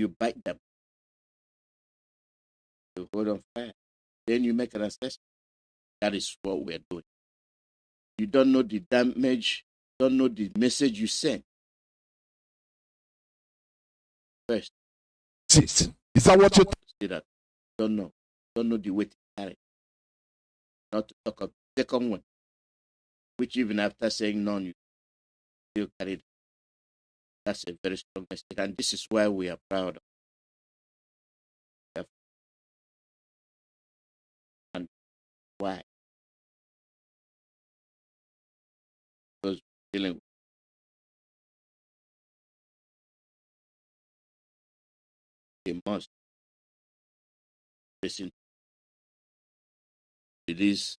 you bite them. You hold on fire. Then you make an assessment. That is what we're doing. You don't know the damage, don't know the message you send. First. Is that what you say that? Don't know. Don't know the weight it carries. Not to talk of the second one, which even after saying none, you still carry it. That's a very strong message. And this is why we are proud of Biafra. And why? Because we're dealing with a must listen to release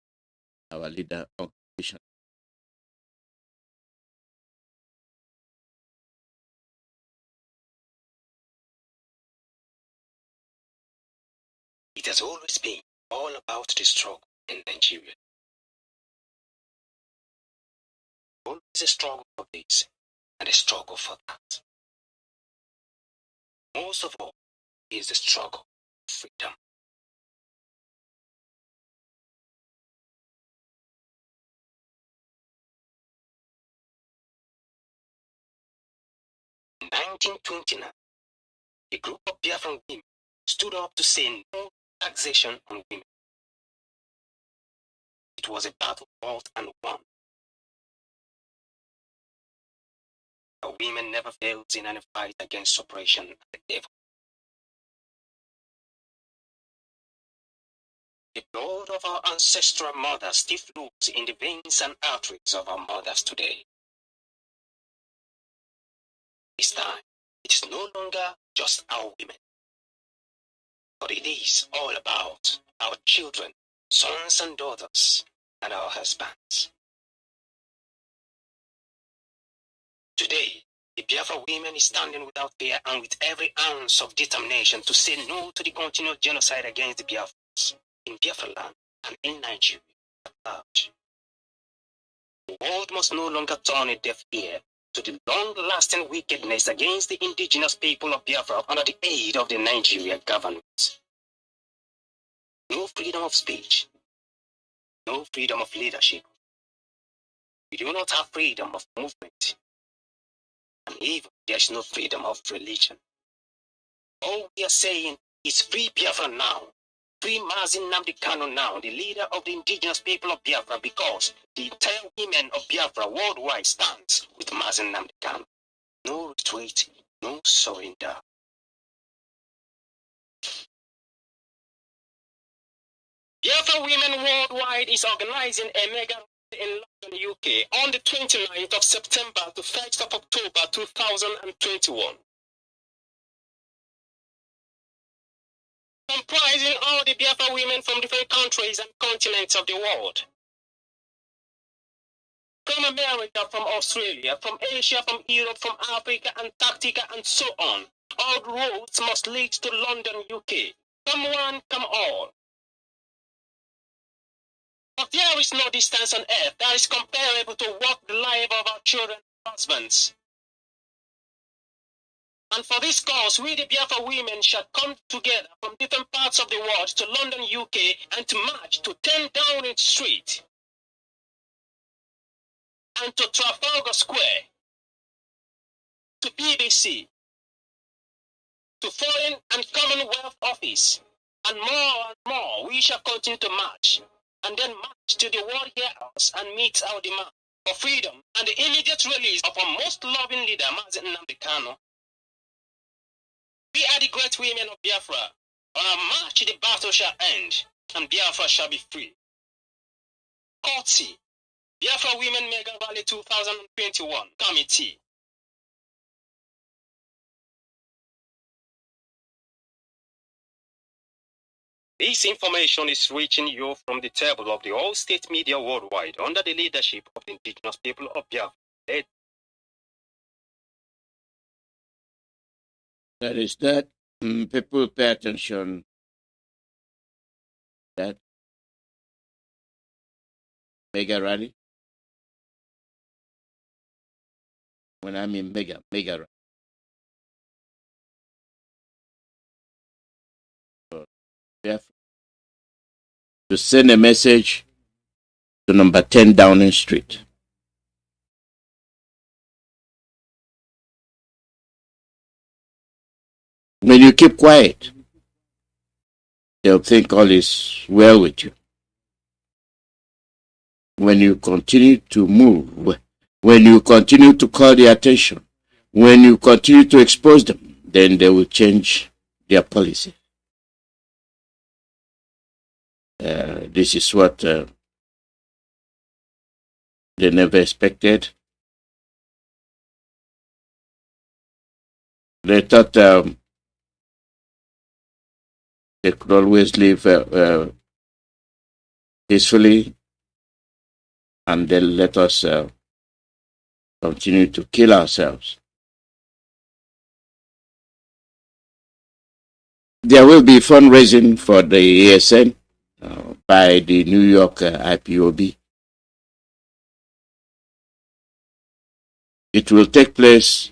our leader on condition. It has always been all about the struggle in Nigeria. Always a struggle for this and a struggle for that. Most of all is the struggle for freedom. In 1929, a group of Biafran women stood up to say no taxation on women. It was a battle fought and won. But women never failed in any fight against oppression and the devil. The blood of our ancestral mothers still flows in the veins and arteries of our mothers today. This time, it is no longer just our women, but it is all about our children, sons and daughters, and our husbands. Today, the Biafra women is standing without fear and with every ounce of determination to say no to the continued genocide against the Biafrans in Biafra land and in Nigeria at large. The world must no longer turn a deaf ear to the long-lasting wickedness against the indigenous people of Biafra under the aid of the Nigerian government. No freedom of speech, no freedom of leadership. We do not have freedom of movement, and even there is no freedom of religion. All we are saying is free Biafra now. Free Mazi Nnamdi now, the leader of the indigenous people of Biafra, because the entire women of Biafra worldwide stands with Mazi Nnamdi. No retreat, no surrender. Biafra Women Worldwide is organizing a mega in London, UK on the 29th of September to 1st of October 2021. Comprising all the Biafra women from different countries and continents of the world. From America, from Australia, from Asia, from Europe, from Africa, Antarctica, and so on. All roads must lead to London, UK. Come one, come all. But there is no distance on earth that is comparable to walk the life of our children and husbands. And for this cause, we the Biafra women shall come together from different parts of the world to London, UK, and to march to 10 Downing Street and to Trafalgar Square, to BBC, to Foreign and Commonwealth Office, and more. We shall continue to march, and then march to the World Warehouse and meet our demand for freedom and the immediate release of our most loving leader, Mazi Nnamdi. We are the great women of Biafra. On our march, the battle shall end, and Biafra shall be free. Courtesy, Biafra Women Mega Rally 2021 Committee. This information is reaching you from the table of the all-state media worldwide under the leadership of the indigenous people of Biafra. That is that. People pay attention. That mega rally. When I mean mega rally. Biafra to send a message to number 10 Downing Street. When you keep quiet, they'll think all is well with you. When you continue to move, when you continue to call their attention, when you continue to expose them, then they will change their policy. This is what they never expected. They thought they could always live peacefully, and then let us continue to kill ourselves. There will be fundraising for the ASN by the New York IPOB. It will take place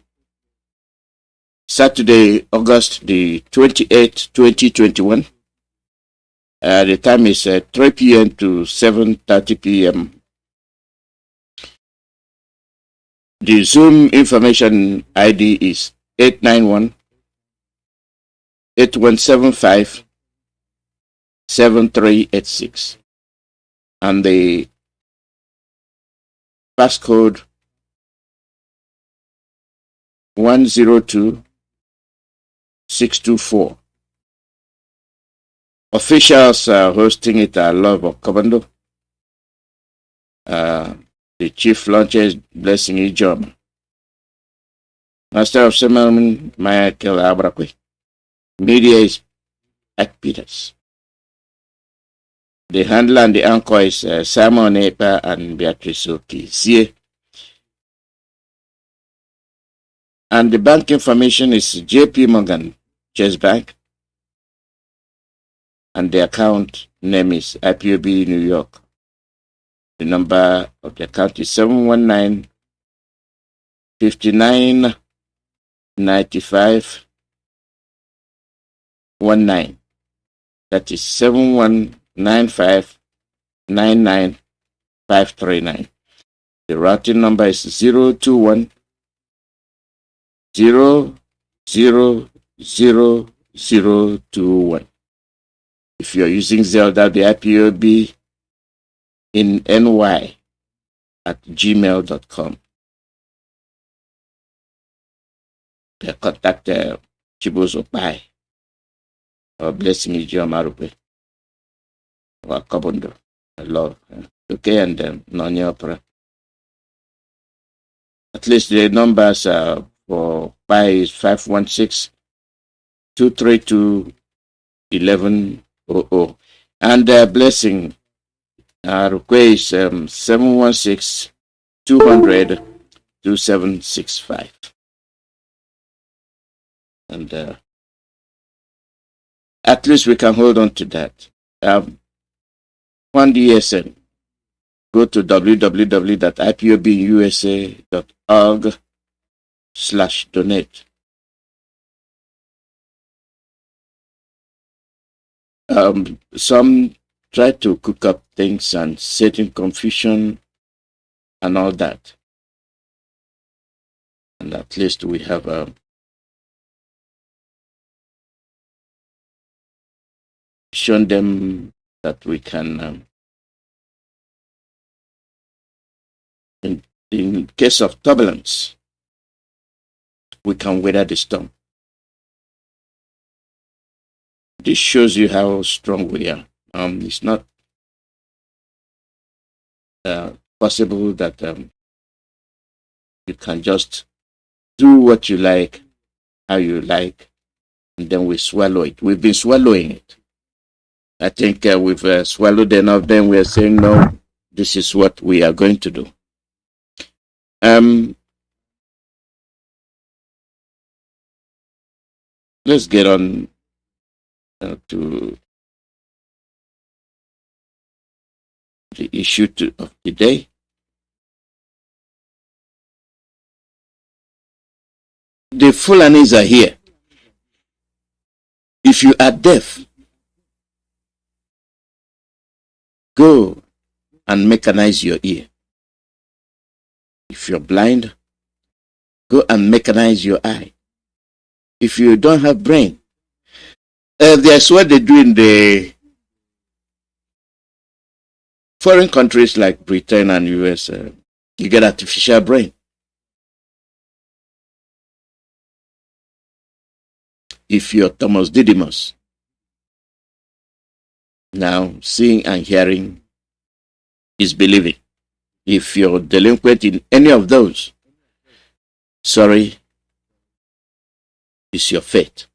Saturday, August the 28th, 2021. The time is 3 p.m. to 7:30 p.m. The Zoom information ID is 891-8175-7386. And the passcode 102624. Officials hosting it are Love of Commando. The Chief Launcher Blessing Ijom. Master of Ceremony Michael Abrakwe. Media is at Peters. The handler and the anchor is Simon Epa and Beatrice Okizie. And the bank information is JP Morgan Chase Bank. And the account name is IPOB New York. The number of the account is 719-59-95-19. That is 7195-99539. The routing number is 021 0000021. If you're using Zelle, that'll be IPOB in NY at gmail.com. Contact Chibozo Pai or Blessing Ijiomarupe or Kabondo. I love. Okay, and Nonya Opera. At least the numbers for Pai is 516-232-1100. And Blessing request 716-200-2765. And at least we can hold on to that. Fund ESN. Go to www.ipobusa.org/donate. Some try to cook up things and set in confusion and all that. And at least we have shown them that we can, in case of turbulence, we can weather the storm. This shows you how strong we are. It's not possible that you can just do what you like, how you like, and then we swallow it. We've been swallowing it. I think we've swallowed enough. Then we're saying, no, this is what we are going to do. Let's get on to the issue of the day. The Fulanis are here. If you are deaf, go and mechanize your ear. If you're blind, go and mechanize your eye. If you don't have brain, that's what they do in the foreign countries like Britain and US. You get artificial brain. If you're Thomas Didymus, now seeing and hearing is believing. If you're delinquent in any of those, sorry, it's your fate.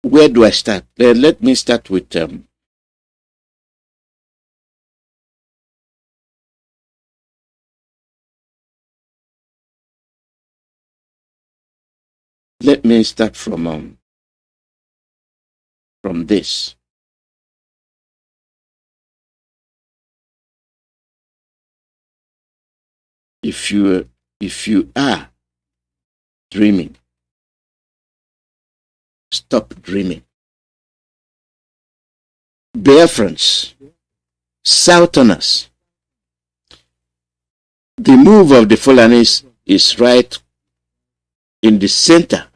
Where do I start? Let me start with let me start from this. If you are dreaming, stop dreaming. Biafrans, Southerners, the move of the Fulanis is right in the center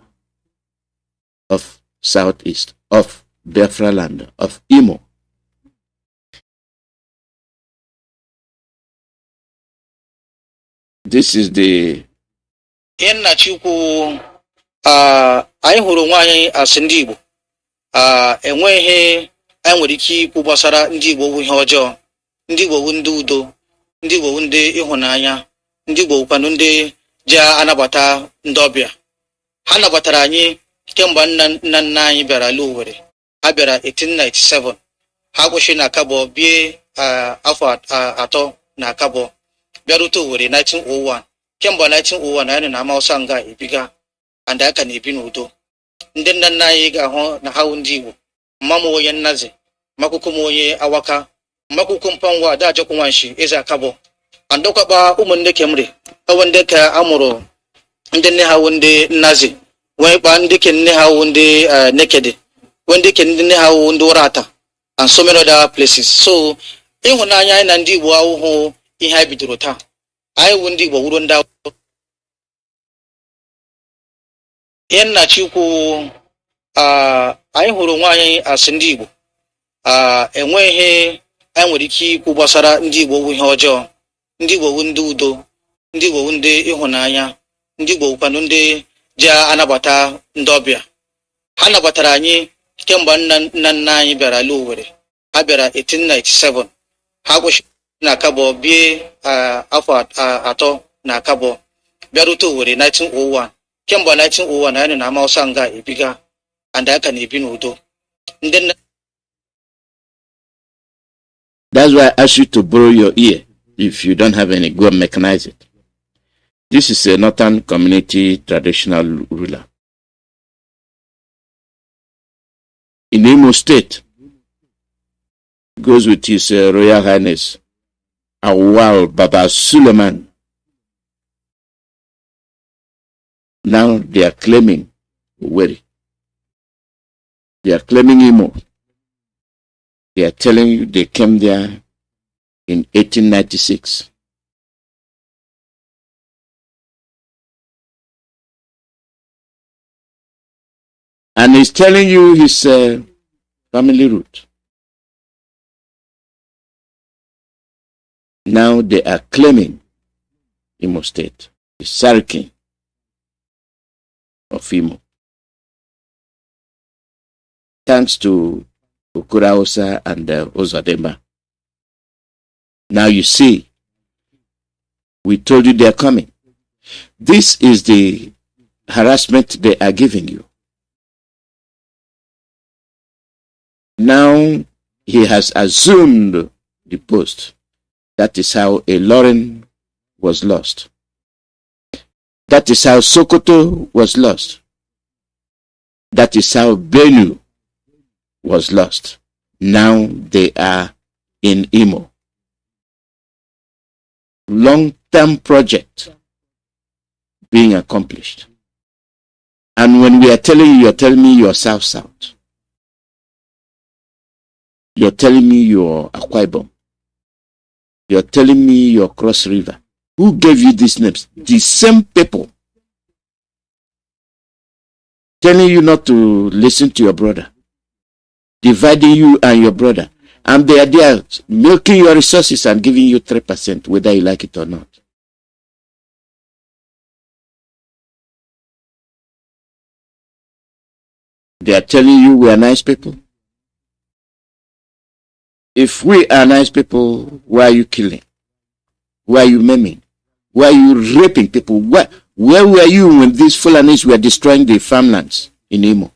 of southeast, of Biafra land, of Imo. This is the anyị hụrụ nwaanyị asị ndị Igbo enwe ihe anyị nwere ike ikwu gbasara ndị Igbo bụ ihe ọjọọ. Ndị Igbo bụ ndị udo, ndị Igbo bụ ndị ịhụnanya, ndị Igbo bụkwanụ ndị ji anabata ndị ọbịa. Ha nabatara anyị kemgbe nna anyị bịara ala Owerri. Ha bịara 1897. Ha kwụsị na Akabọ bie afọ atọ na Akabọ, bịarute Owerri 1901. Kemgbe 1901 anyị na Amawụsa nga ebiga and aka na-ebi n'udo. Ndị nna anyị ga-ahụ na ha ndị Igbo. Mama onye Nnazi, makuku onye Awaka, makuku Mpangwa ada Ajọkwu Nwanshi eze Akabọ. Andọkakpa ụmụnne Kemri, ewe ndị ka amụrụ ndị nne ha ndị Nnazi, wee kpa ndị ke nne ha ndị Nekede, wee ndị ke nne ha ndị Urata, and so many other places. So ịhụnanya anyị na ndị Igbo ahụhụ ihe anyị bidoro taa. Anyị wụ ndị Igbo wuru ndị ahụ. Ihe nna Chukwu anyị hụrụ nwaanyị asị ndị Igbo enwe ihe anyị nwere ike ikwu gbasara ndị Igbo bụ ihe ọjọọ. Ndị Igbo bụ ndị udo, ndị Igbo bụ ndị ịhụnanya, ndị Igbo bụkwanụ ndị ji anabata ndị ọbịa. Ha nabatara anyị kemgbe nna anyị bịara ala Owerri. Ha bịara 1897. Ha kwụsị na Akabọ bie afọ atọ na Akabọ, bịarute Owerri 1901. Kemgbe 1901 anyị na Amawụsa nga ebiga and aka na-ebi n'udo. That's why I ask you to borrow your ear. If you don't have any, go and mechanize it. This is a Northern community traditional ruler. In Imo State, goes with his Royal Highness Awal Baba Suleiman. Now they are claiming Owerri. They are claiming Imo. They are telling you they came there in 1896. And he's telling you his family route. Now they are claiming Imo State, the Sarkin of Imo. Thanks to Okuraosa and Ozadema. Now you see, we told you they are coming. This is the harassment they are giving you. Now he has assumed the post. That is how a Lauren was lost. That is how Sokoto was lost. That is how Benue was lost. Now they are in Imo. Long-term project being accomplished. And when we are telling you, you're telling me you're South. You're telling me you're Akwa Ibom. You're telling me you're Cross River. Who gave you these names? The same people. Telling you not to listen to your brother. Dividing you and your brother. And they are there milking your resources and giving you 3%, whether you like it or not. They are telling you we are nice people. If we are nice people, why are you killing? Why are you maiming? Why are you raping people? Where were you when these Fulanis were destroying the farmlands in Imo?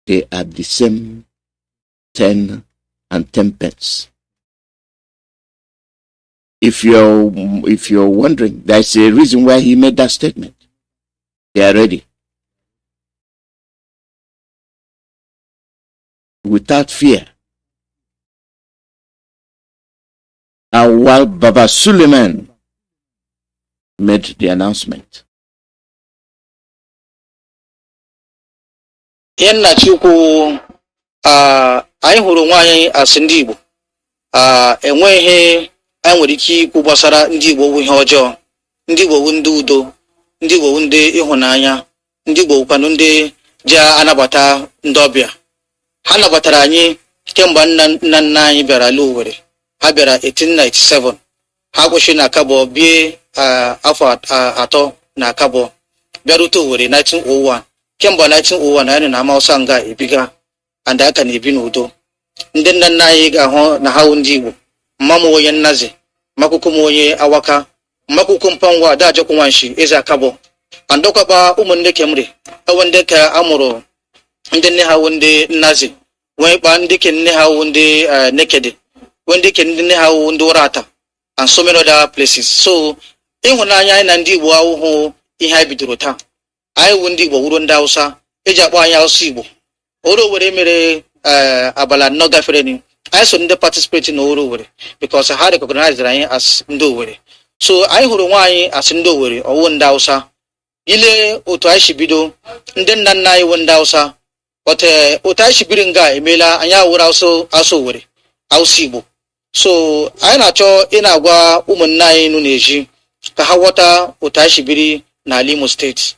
They are the same 10 and 10 pence. If you're wondering, there's a reason why he made that statement. They are ready. Without fear. And while Baba Suleiman made the announcement. Yenna chukwu anyị hụrụ nwaanyị asị ndị Igbo enweghị anyị nwere ike ikwu gbasara ndị Igbo bụ ihe ọjọọ. Ndị Igbo bụ ndị udo, ndị Igbo bụ ndị ịhụnanya, ndị Igbo bụkwanụ ndị ji anabata ndị ọbịa. Ha nabatara anyị kemgbe nna nna anyị bịara ala Owerri. Ha bịara 1897. Ha kwụsị na Akabọ bie afọ atọ na Akabọ. Bịarute Owerri 1901. Kemgbe 1901 anyị na Amawụsa nga ebiga and aka na-ebi n'udo. Ndị nna nna anyị ga-ahụ na ha ndị Igbo. Mma m onye Nnazi, makwụkwọ m onye Awaka, makwụkwọ Mpangwa Ada Ajọkwu Nwanshi eze Akabọ. Andọkwaba ụmụnne Kemri, ewe ndị ka amụrụ ndị nne ha ndị Nnazi, wee kpa ndị ke nne ha ndị Nekede, wee ndị ke ndị nne ha ndị Urata, and so many other places. So ịhụnanya anyị na ndị Igbo ahụhụ ihe anyị bidoro taa. Anyị wụ ndị Igbo wuru ndị Hausa, eji akpọ anyị Hausa Igbo. Oro Owerri mere abala no gafere ni. I so ndị participate in Oro Owerri because I had recognized anyị as ndị Owerri. So anyị hụrụ nwaanyị as ndị Owerri ọwụ ndị Hausa. Ile otu anyị shibido ndị nna nna anyị wụ ndị Hausa. But otu anyị shibiri nga emela anyị awụrụ Hausa Owerri, Hausa Igbo. So anyị na-achọ ị na-agwa ụmụnne anyị nụ na-eji ka ha ghọta otu anyị shibiri n'ala Imo steeti.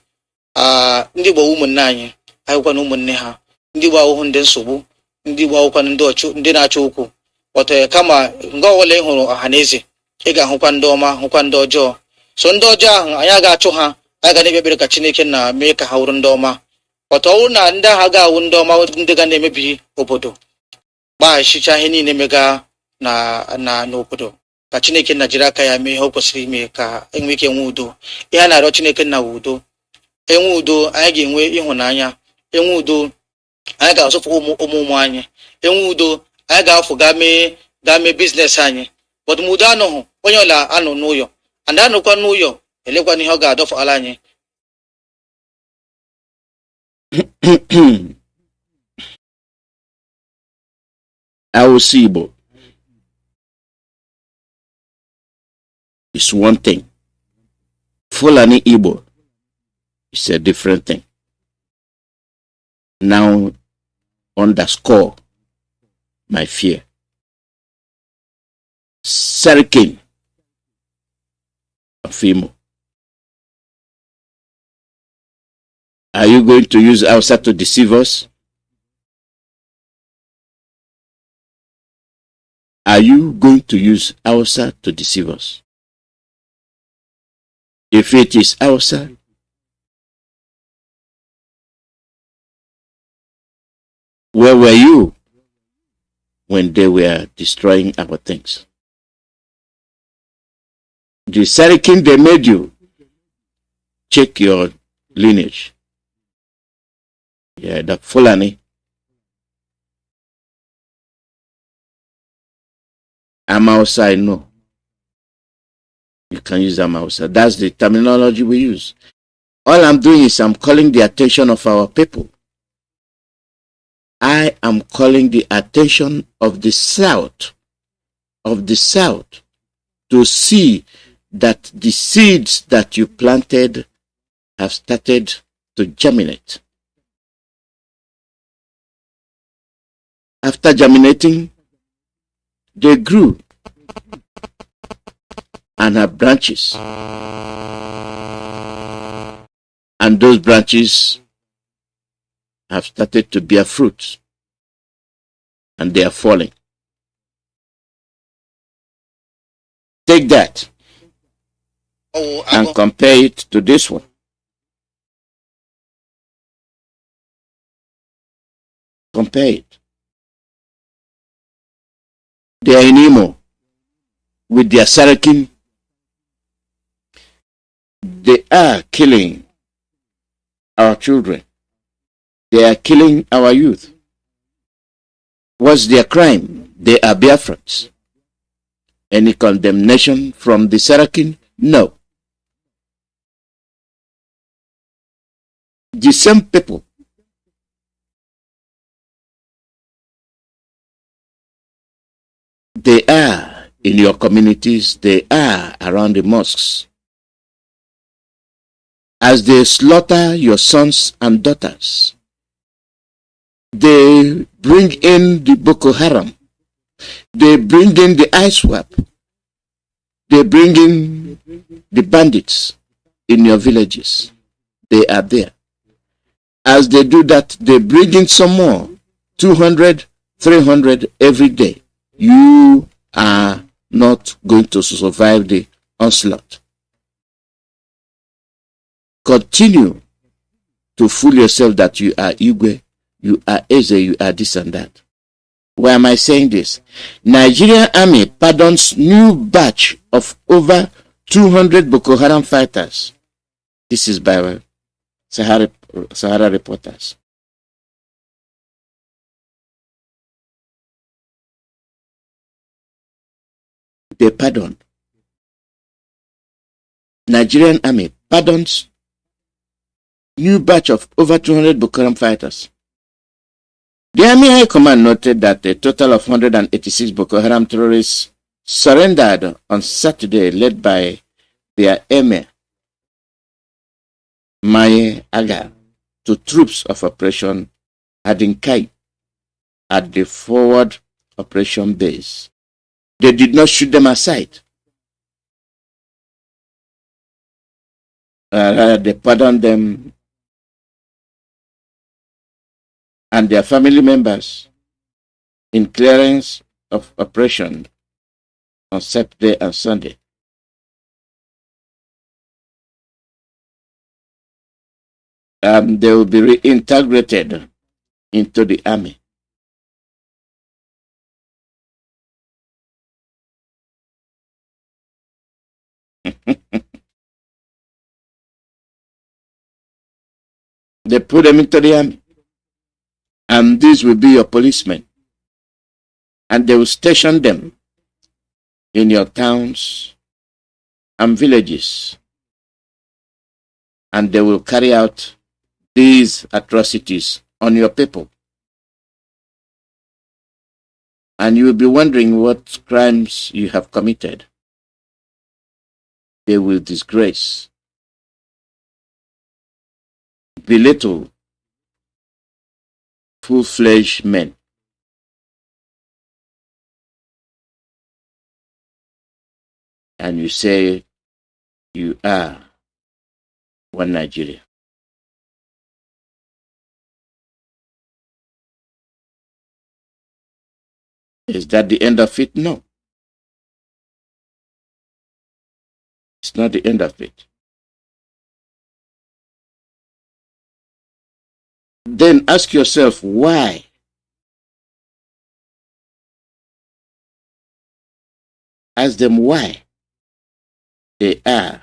Ndị Igbo ụmụnne anyị, anyị gwana ụmụnne ha. Ndị Igbo ahụhụ ndị nsogbu, ndị Igbo ahụkwa ndị na-achọ okwu. But kama nga ọwụla ị hụrụ ọhaneze, ị ga-ahụkwa ndị ọma, hụkwa ndị ọjọọ. So ndị ọjọọ ahụ anyị ga-achụ ha, anyị ga na-ekpe ekpere ka Chineke na mee ka ha wụrụ ndị ọma. But ọ bụrụ na ndị agha ga-awụ ndị ọma ndị ga na-emebi obodo, gbaghachicha ihe niile mega n'obodo, ka Chineke na jiri aka ya mee ihe o kwesịrị ime ka enwe ike enwe udo. Ihe a na-arịọ Chineke na udo. Enwe udo, anyị ga-enwe ịhụnanya. Enwe udo, anyị ga-asụpụ ụmụ anyị. Enwe udo, anyị ga-afụ ga mee biznes anyị. But ma udo anọghị, onye ọla anọ n'ụyọ, and anọkwa n'ụyọ elekwa n'ihe ọ ga-adọfụ ala anyị. Hausa Igbo is one thing. Fulani Igbo is a different thing. Now underscore my fear. Serikin of Imo. Are you going to use Hausa to deceive us? Are you going to use Hausa to deceive us? If it is Hausa, where were you when they were destroying our things? The Serikin they made you, check your lineage. Yeah, the Fulani. Amausa, I know. You can use Amausa. That's the terminology we use. All I'm doing is I'm calling the attention of our people. I am calling the attention of the South, to see that the seeds that you planted have started to germinate. After germinating, they grew and have branches. And those branches have started to bear fruit. And they are falling. Take that and compare it to this one. Compare it. They are in Imo with their Sarakin. They are killing our children. They are killing our youth. What's their crime? They are Biafrans. Any condemnation from the Sarakin? No. The same people they are in your communities, they are around the mosques. As they slaughter your sons and daughters, they bring in the Boko Haram, they bring in the ISWAP, they bring in the bandits in your villages. They are there. As they do that, they bring in some more, 200, 300 every day. You are not going to survive the onslaught. Continue to fool yourself that you are Igwe, you are Eze, you are this and that. Why am I saying this? Nigerian army pardons new batch of over 200 Boko Haram fighters. This is by Sahara Reporters. They pardon. Nigerian army pardons new batch of over 200 Boko Haram fighters. The Army High Command noted that a total of 186 Boko Haram terrorists surrendered on Saturday, led by their emir, Maye Aga, to troops of Operation Adinkai at the forward operation base. They did not shoot them aside. They pardoned them and their family members in clearance of operation on Saturday and Sunday. They will be reintegrated into the army. They put them into the army. And these will be your policemen. And they will station them in your towns and villages. And they will carry out these atrocities on your people. And you will be wondering what crimes you have committed. They will disgrace, belittle full-fledged men. And you say you are one Nigeria. Is that the end of it? No. It's not the end of it. Then ask yourself why. Ask them why they are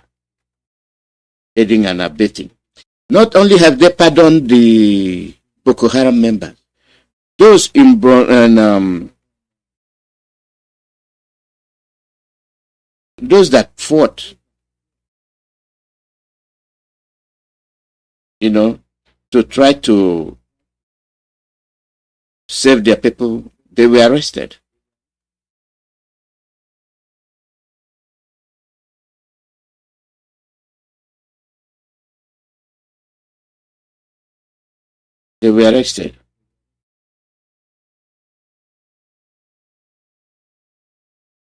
aiding and abetting. Not only have they pardoned the Boko Haram members, those in those that fought, to try to save their people, they were arrested. They were arrested.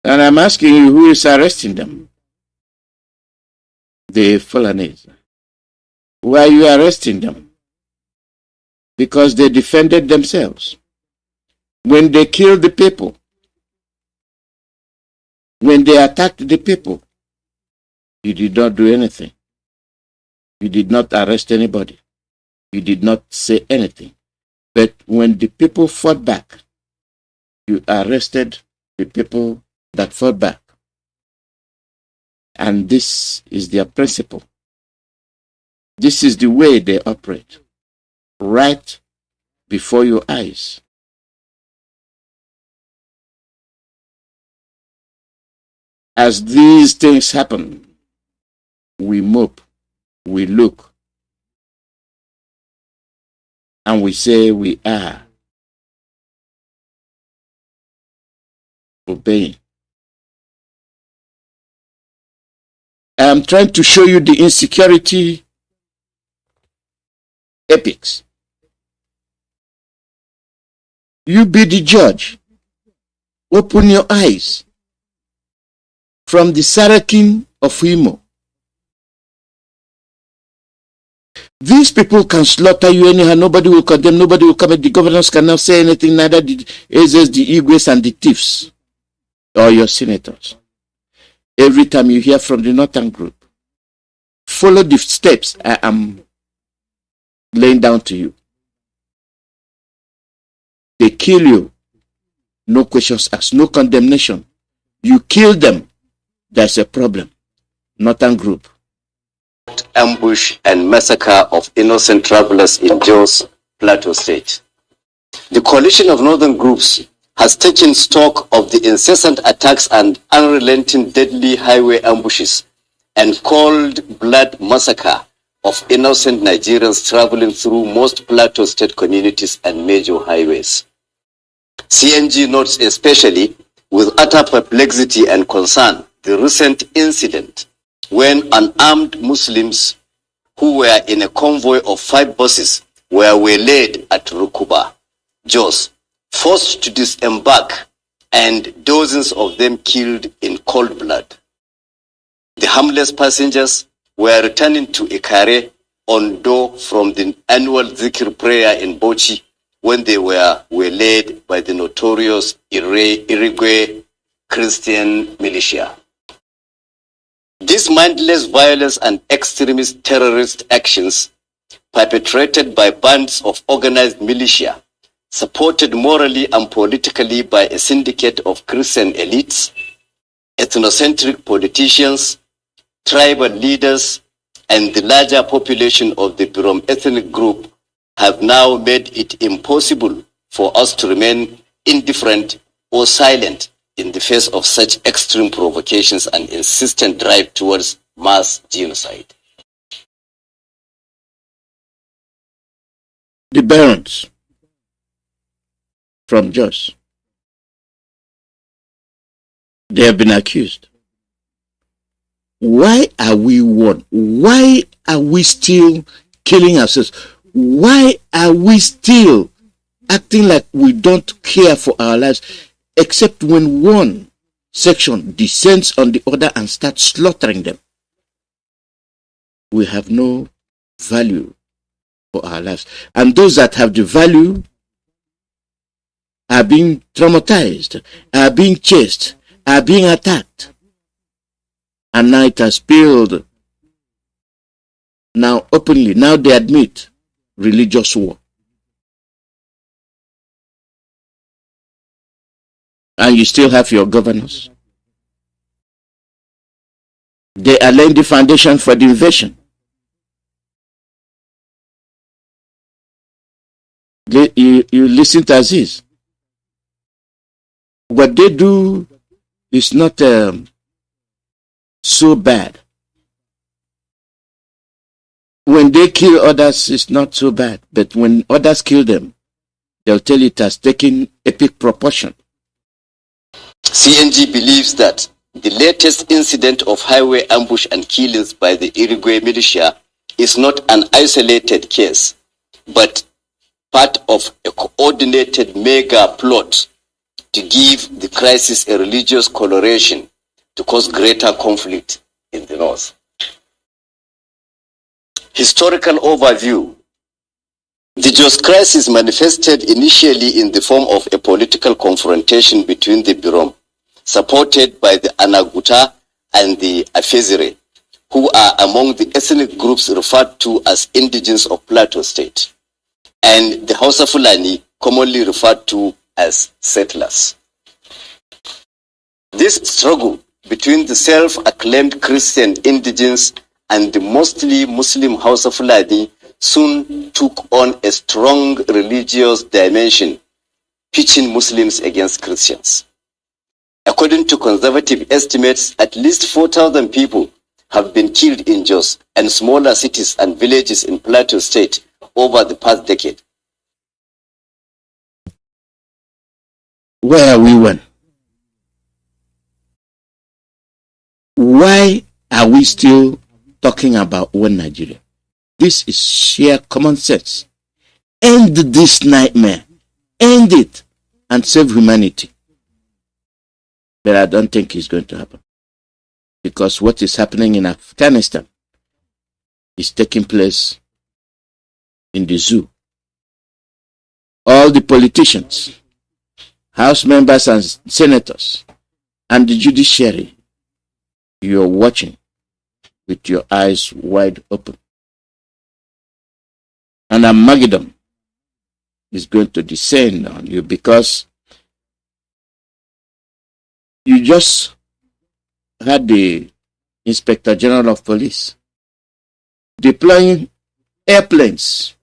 And I'm asking you, who is arresting them? The Fulanese. Why are you arresting them? Because they defended themselves. When they killed the people, when they attacked the people, you did not do anything. You did not arrest anybody. You did not say anything. But when the people fought back, you arrested the people that fought back. And this is their principle. This is the way they operate. Right before your eyes. As these things happen, we mope, we look, and we say we are obeying. I'm trying to show you the insecurity epics. You be the judge. Open your eyes. From the Sarakin of Imo. These people can slaughter you anyhow. Nobody will condemn. Nobody will come. The governors cannot say anything. Neither the Ezes, the Igwes, and the thieves. Or your senators. Every time you hear from the Northern group, follow the steps I am laying down to you. They kill you. No questions asked. No condemnation. You kill them. There's a problem. Northern group. Ambush and massacre of innocent travelers in Jos Plateau State. The coalition of northern groups has taken stock of the incessant attacks and unrelenting deadly highway ambushes and cold blood massacre of innocent Nigerians traveling through most Plateau State communities and major highways. CNG notes especially with utter perplexity and concern the recent incident when unarmed Muslims who were in a convoy of 5 buses were waylaid at Rukuba, Jos, forced to disembark, and dozens of them killed in cold blood. The harmless passengers were returning to Ikare, Ondo from the annual Zikr prayer in Bochi when they were waylaid by the notorious Irigwe Christian militia. This mindless violence and extremist terrorist actions perpetrated by bands of organized militia, supported morally and politically by a syndicate of Christian elites, ethnocentric politicians, tribal leaders, and the larger population of the Birom ethnic group have now made it impossible for us to remain indifferent or silent in the face of such extreme provocations and insistent drive towards mass genocide. The Barons from Jos, they have been accused. Why are we one? Why are we still killing ourselves? Why are we still acting like we don't care for our lives, except when one section descends on the other and starts slaughtering them? We have no value for our lives. And those that have the value are being traumatized, are being chased, are being attacked. And now it has spilled. Now openly, now they admit religious war. And you still have your governors. They are laying the foundation for the invasion. You listen to Aziz. What they do is not so bad. When they kill others, it's not so bad. But when others kill them, they'll tell it has taken epic proportion. CNG believes that the latest incident of highway ambush and killings by the Irigwe militia is not an isolated case, but part of a coordinated mega plot to give the crisis a religious coloration to cause greater conflict in the north. Historical overview. The Jos crisis manifested initially in the form of a political confrontation between the Birom, supported by the Anaguta and the Afezire, who are among the ethnic groups referred to as indigenes of Plateau State, and the Hausa Fulani, commonly referred to as settlers. This struggle between the self-acclaimed Christian indigenes and the mostly Muslim Hausa Fulani soon took on a strong religious dimension, pitching Muslims against Christians. According to conservative estimates, at least 4,000 people have been killed in Jos and smaller cities and villages in Plateau State over the past decade. Where are we when? Why are we still talking about one Nigeria? This is sheer common sense. End this nightmare. End it and save humanity. But I don't think it's going to happen. Because what is happening in Afghanistan is taking place in the zoo. All the politicians, House members and senators, and the judiciary, you're watching with your eyes wide open. And Armageddon is going to descend on you because you just had the Inspector General of Police deploying airplanes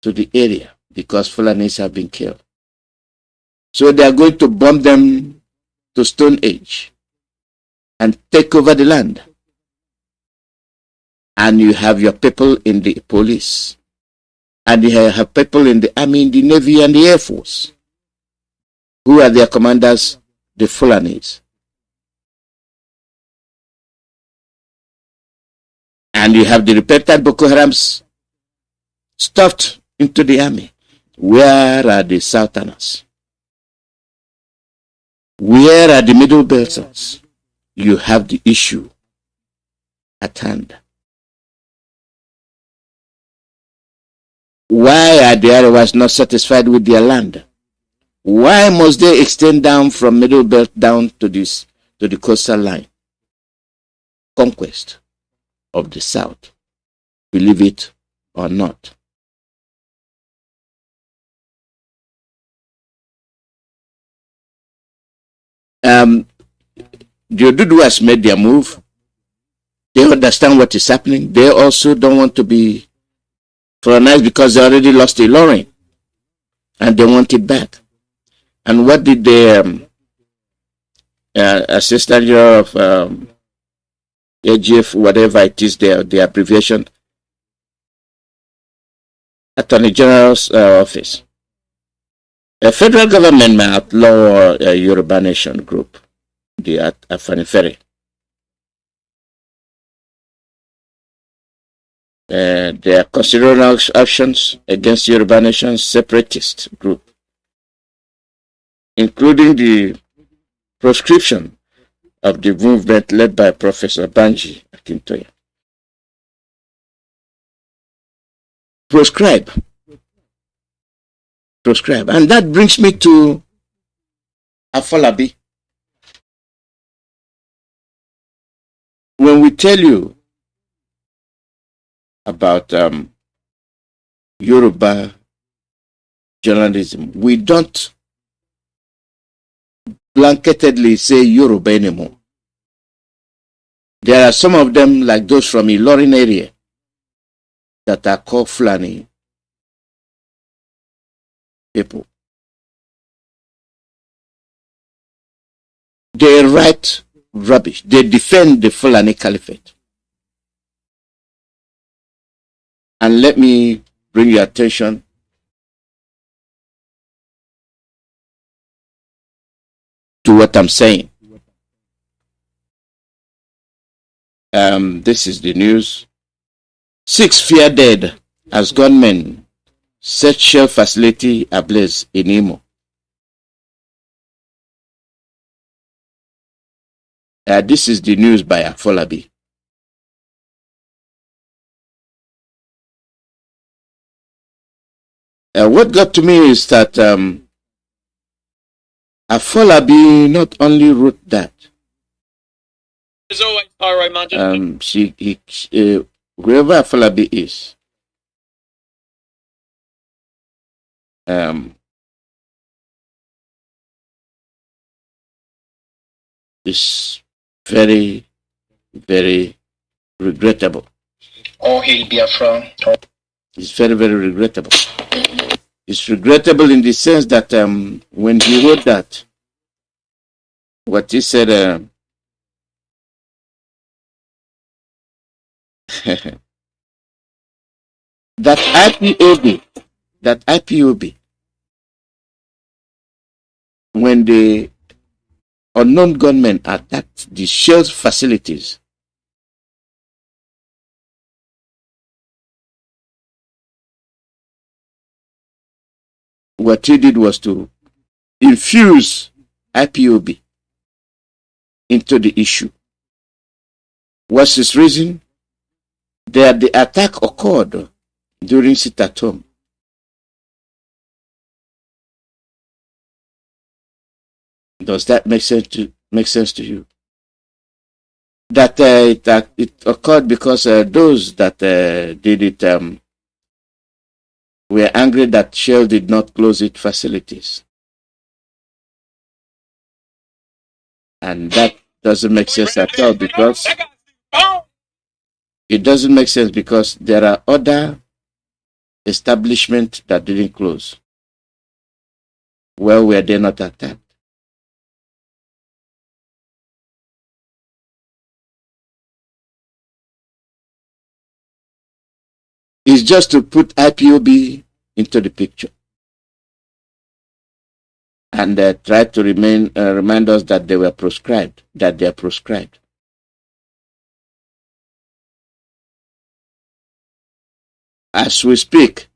to the area because Fulanis have been killed. So they are going to bomb them to Stone Age and take over the land. And you have your people in the police. And you have people in the army, in the navy, and the air force. Who are their commanders? The Fulanis. And you have the repentant Boko Harams stuffed into the army. Where are the Southerners? Where are the Middle Belters? You have the issue at hand. Why are the Arawas not satisfied with their land? Why must they extend down from Middle Belt down to the coastal line? Conquest of the South, believe it or not. The Odudu has made their move. They understand what is happening. They also don't want to be colonized because they already lost the Ilorin and they want it back. And what did the Assistant General of AGF, whatever it is, the abbreviation, Attorney General's office? The federal government may outlaw a Yoruba Nation group, the Afanifere. They are considering actions against Yoruba Nation's separatist group, including the proscription of the movement led by Professor Banji Akintoye. Proscribe. And that brings me to Afolabi. When we tell you about Yoruba journalism, we don't blanketedly say Yoruba anymore. There are some of them, like those from Ilorin area, that are called Fulani people. They write rubbish. They defend the Fulani Caliphate. And let me bring your attention to what I'm saying. This is the news. 6 fear dead as gunmen set shell facility ablaze in Imo. This is the news by Afolabi. What got to me is that Afolabi not only wrote that. As always, Pyro Magic. Wherever Afolabi is, is very, very regrettable. All hail Biafra. It's very, very regrettable. It's regrettable in the sense that when he wrote that, what he said, that IPOB, when the unknown gunmen attacked the shell facilities, what he did was to infuse IPOB into the issue. What's his reason? That the attack occurred during sit-at-home. Does that make sense to you? That it occurred because those that did it were angry that Shell did not close its facilities. And that doesn't make sense at all, because it doesn't make sense because there are other establishments that didn't close. Well, were they not attacked? It's just to put IPOB into the picture and try to remind us that they were proscribed, that they are proscribed. As we speak,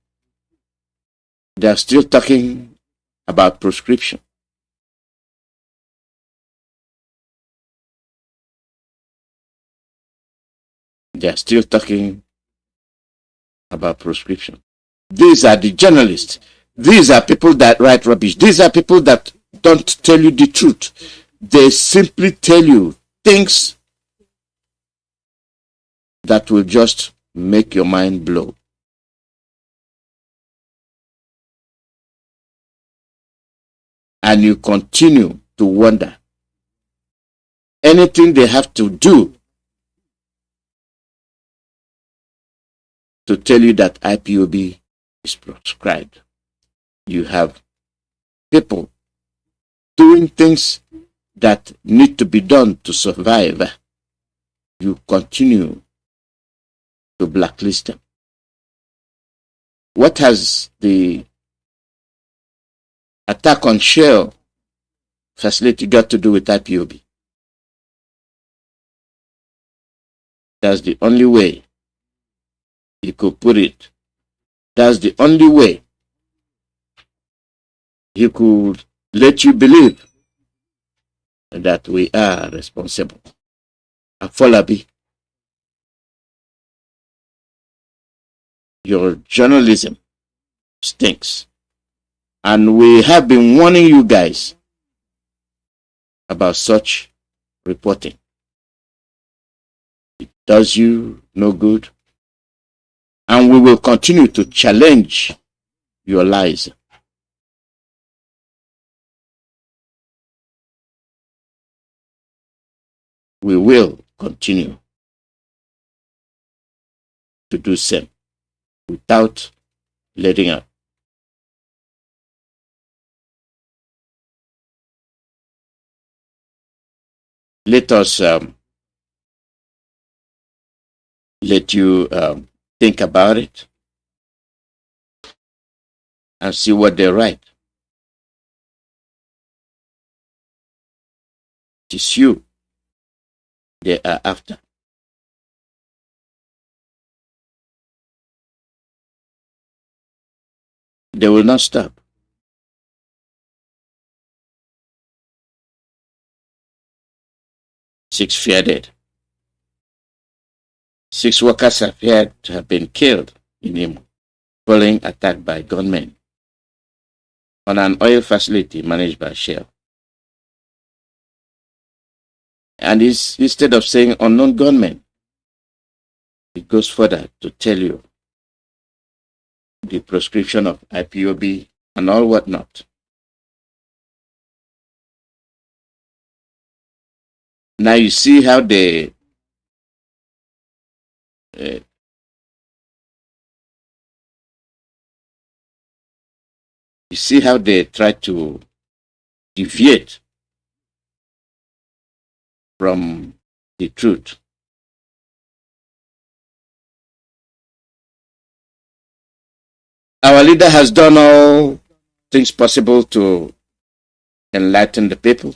they are still talking about proscription. They are still talking about proscription. These are the journalists. These are people that write rubbish. These are people that don't tell you the truth. They simply tell you things that will just make your mind blow. And you continue to wonder. Anything they have to do to tell you that IPOB is proscribed. You have people doing things that need to be done to survive. You continue to blacklist them. What has the attack on Shell facility got to do with IPOB? That's the only way he could put it. That's the only way he could let you believe that we are responsible. Afolabi, your journalism stinks. And we have been warning you guys about such reporting. It does you no good. And we will continue to challenge your lies. We will continue to do so without letting up. Let us let you think about it and see what they write. It is you they are after. They will not stop. 6 fear dead. 6 workers have been killed in Imo following attack by gunmen on an oil facility managed by Shell. And instead of saying unknown gunmen, it goes further to tell you the proscription of IPOB and all whatnot. Now you see how they try to deviate from the truth. Our leader has done all things possible to enlighten the people.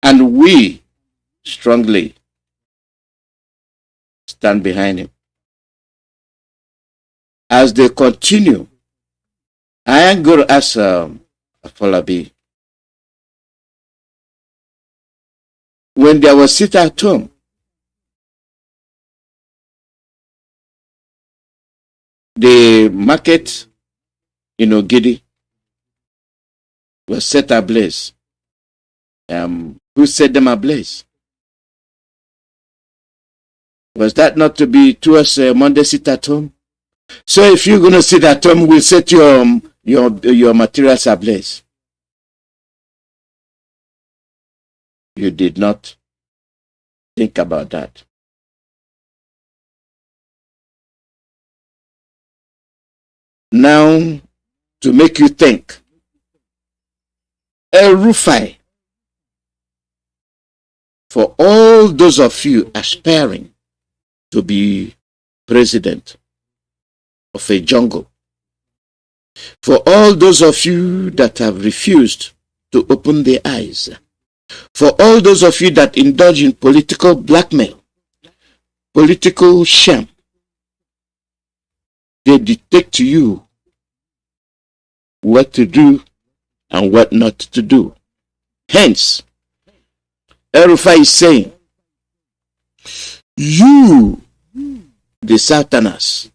And we strongly stand behind him. As they continue, I am going to ask Afolabi, when there was sit at home, the market in Ogidi was set ablaze. Who set them ablaze? Was that not to be towards Monday sit at home? So if you're going to sit at home, we'll set your materials ablaze. You did not think about that. Now, to make you think, El Rufai, for all those of you aspiring to be president of a jungle, for all those of you that have refused to open their eyes, for all those of you that indulge in political blackmail, political sham, they dictate to you what to do and what not to do. Hence, Erufai is saying, you, the Southerners,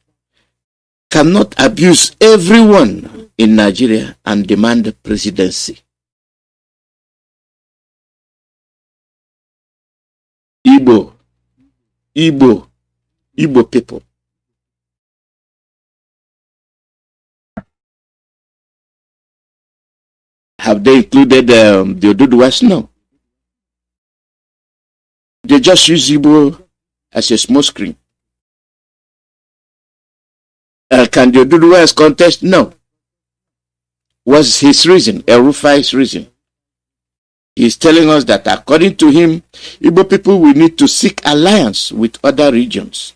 cannot abuse everyone in Nigeria and demand the presidency. Igbo people. Have they included the Oduduwas? No. They just use Igbo as a smoke screen. Can the Oduduwas contest? No. What's his reason? Erufai's reason. He's telling us that according to him, Igbo people will need to seek alliance with other regions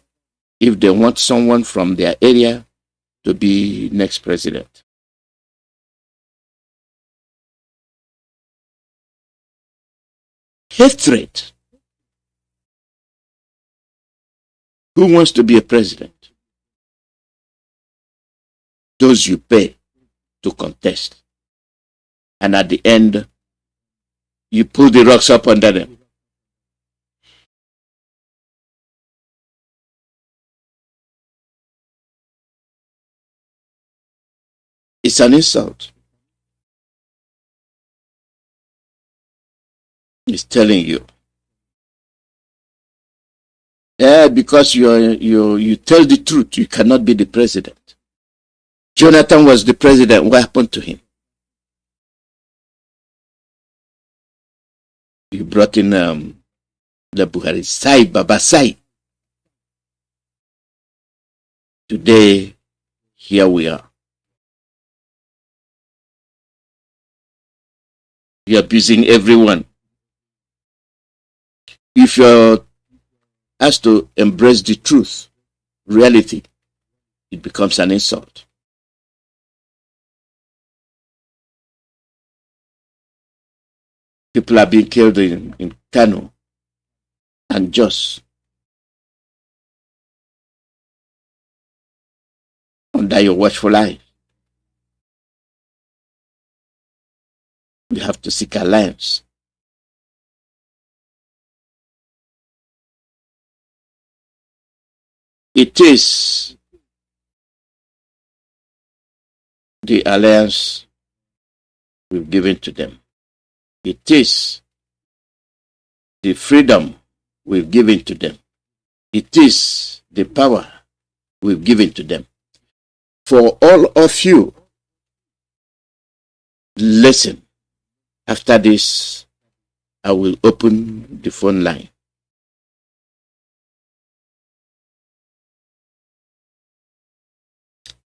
if they want someone from their area to be next president. Hatred. Who wants to be a president? Those you pay to contest. And at the end, you pull the rocks up under them. It's an insult. He's telling you. Yeah, because you tell the truth, you cannot be the president. Jonathan was the president. What happened to him? You brought in the Buhari. Sai Baba Sai. Today, here we are. You're abusing everyone. If you're asked to embrace the truth, reality, it becomes an insult. People are being killed in Kanu and Jos. under your watchful eye. You have to seek alliance. It is the alliance we've given to them. It is the freedom we've given to them. It is the power we've given to them. For all of you, listen. After this, I will open the phone line.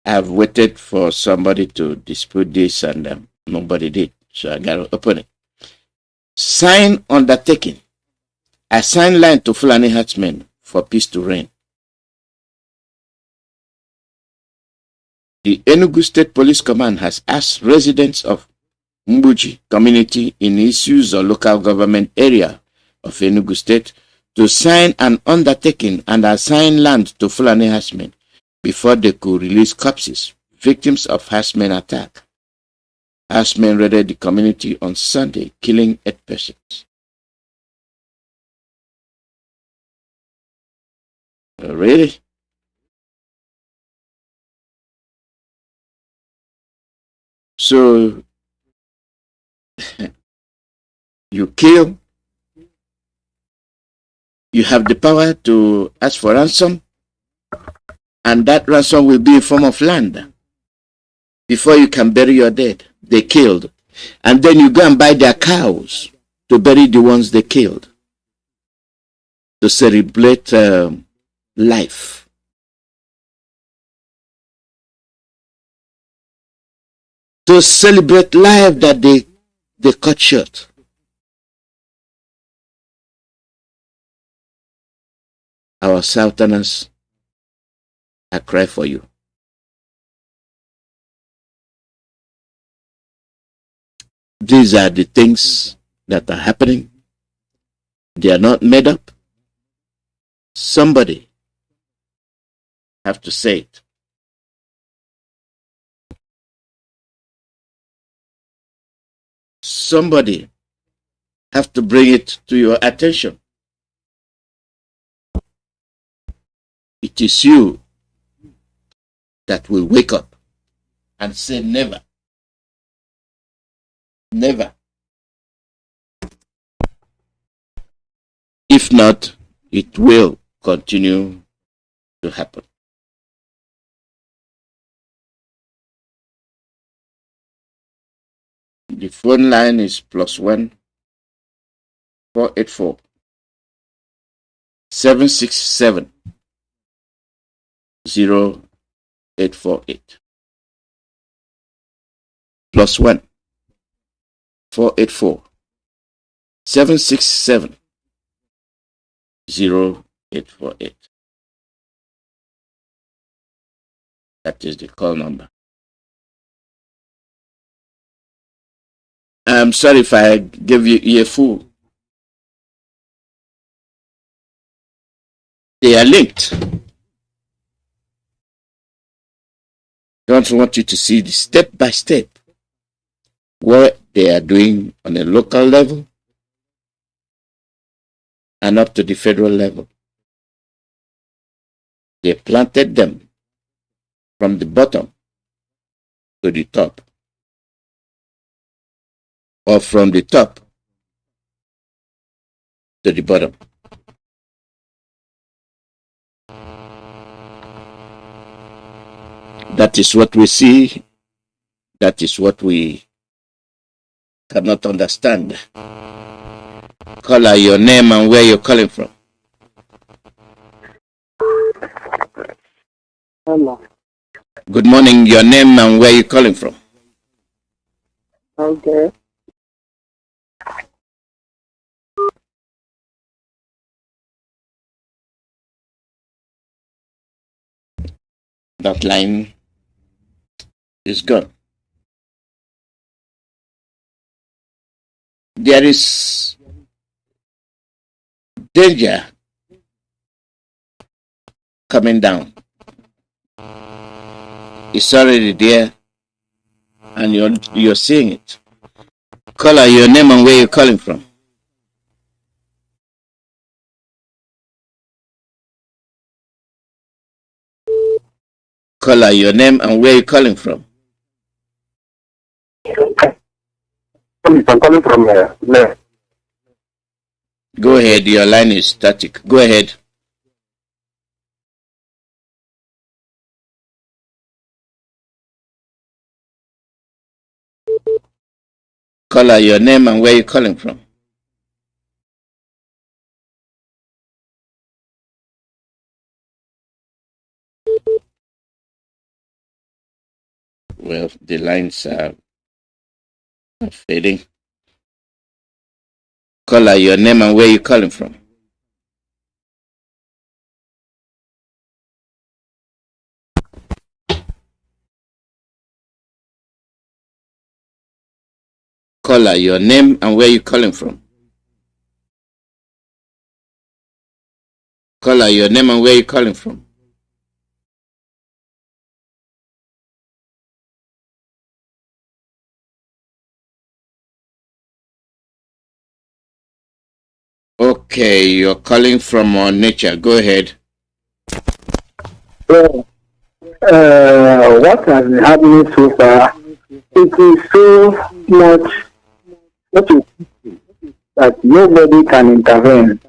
I've waited for somebody to dispute this and nobody did. So I got to open it. Sign undertaking. I sign line to Fulani herdsmen for peace to reign. The Enugu State Police Command has asked residents of Mbuji community in issues or local government area of Enugu State to sign an undertaking and assign land to Fulani herdsmen before they could release corpses, victims of herdsmen attack. Herdsmen raided the community on Sunday, killing 8 persons. Really? So, you kill, you have the power to ask for ransom, and that ransom will be in form of land. Before you can bury your dead, they killed. And then you go and buy their cows to bury the ones they killed. To celebrate life. To celebrate life that they cut short. Our Southerners, I cry for you. These are the things that are happening. They are not made up. Somebody have to say it. Somebody have to bring it to your attention. It is you that will wake up and say never. Never. If not, it will continue to happen. The phone line is +1 484 767 0848. +1 484 767 0848. That is the call number. I'm sorry if I give you a fool. They are linked. Don't want you to see the step by step what they are doing on a local level and up to the federal level. They planted them from the bottom to the top, or from the top to the bottom. That is what we see. That is what we cannot understand. Caller, your name and where you're calling from. Hello. Good morning, your name and where you're calling from. Okay. That line is gone. There is danger coming down. It's already there, and you're seeing it. Call out your name and where you're calling from. Call out your name and where you're calling from. I'm calling from there. Go ahead. Your line is static. Go ahead. Call out your name and where you're calling from. Well, the lines are fading. Call out your name and where you're calling from. Call out your name and where you're calling from. Call out your name and where you're calling from. Okay, you're calling from nature. Go ahead. So, what has been happening so far, it is so much that nobody can intervene.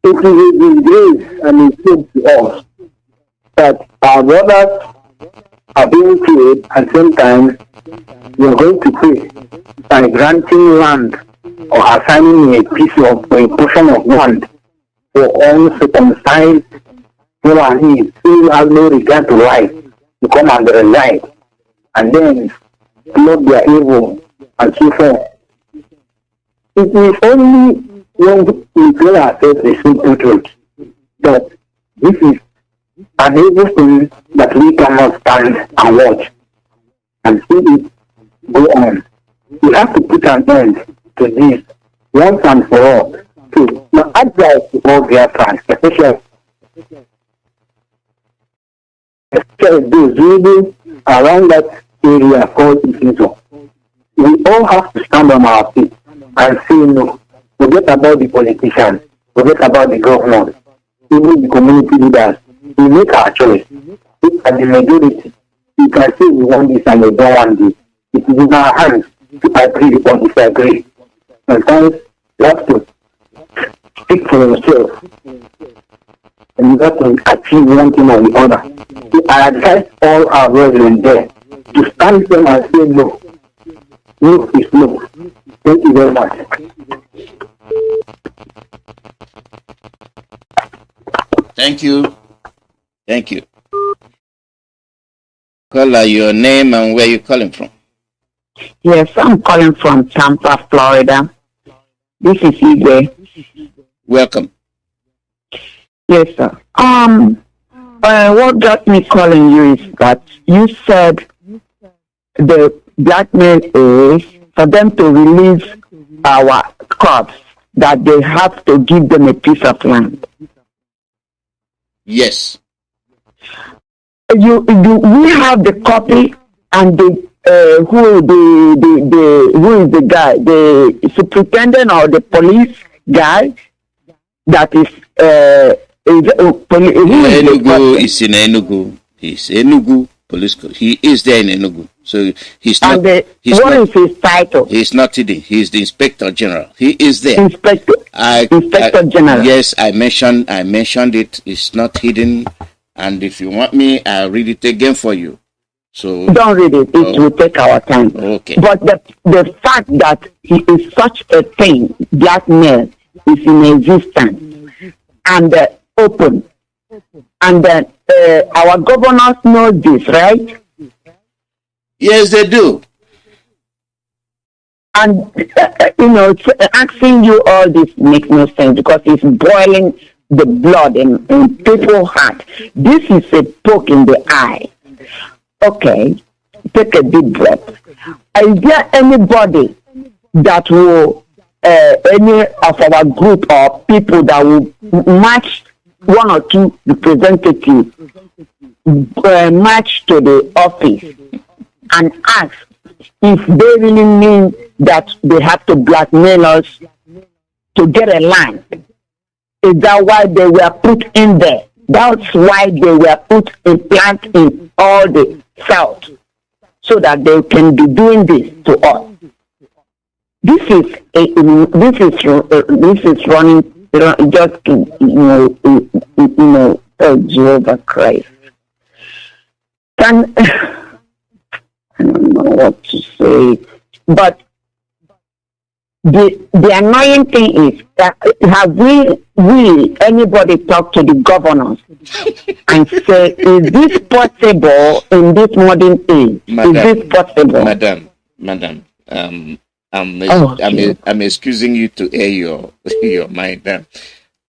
It is a disgrace and a shame to us that our brothers are being killed at the same time we are going to pay by granting land or assigning a piece of a portion of land for uncircumcised Fulani who have no regard to life to come and reside and then plot their evil and so forth. It is only when we tell ourselves the simple truth that this is an evil thing that we cannot stand and watch and see it go on. We have to put an end to this once and for all. So, my advice to all Biafrans, especially those living around that area called Insecurity, we all have to stand on our feet and say no. Forget about the politicians, forget about the governors, even the community leaders. We make our choice. If at the majority, you can say we want this and we don't want this. It is in our hands to agree or disagree. Sometimes you have to speak for yourself and you have to achieve one thing or the other. So I advise all our brethren there to stand firm and say no. No is no. Thank you very much. Thank you. Thank you. Call out your name and where you're calling from. Yes, I'm calling from Tampa, Florida. This is Igwe. Welcome. Yes, sir. What got me calling you is that you said the blackmail is for them to release our crops, that they have to give them a piece of land. Yes. We have the copy and the who is the guy, the superintendent or the police guy that is Enugu is in Enugu. He's Enugu police. He is there in Enugu. So he's not. What is his title? He's not hidden. He's the Inspector General. He is there. Inspector General. Yes, I mentioned it. It's not hidden. And if you want me, I'll read it again for you. So don't read it. It will take our time. Okay. But the fact that he is such a thing, blackmail, is in existence and open, and our governors know this, right? Yes, they do. And asking you all this makes no sense because it's boiling the blood in people's heart. This is a poke in the eye. Okay, take a deep breath. Is there anybody that will, any of our group or people that will match one or two representatives march to the office and ask if they really mean that they have to blackmail us to get a land. Is that why they were put in there? That's why they were put in plant in all the south, so that they can be doing this to us. This is running just oh Jehovah Christ. I don't know what to say, but the annoying thing is that have anybody talk to the governors and say, is this possible in this modern age? Madam, is this possible? Madam, I'm excusing you to air your mind.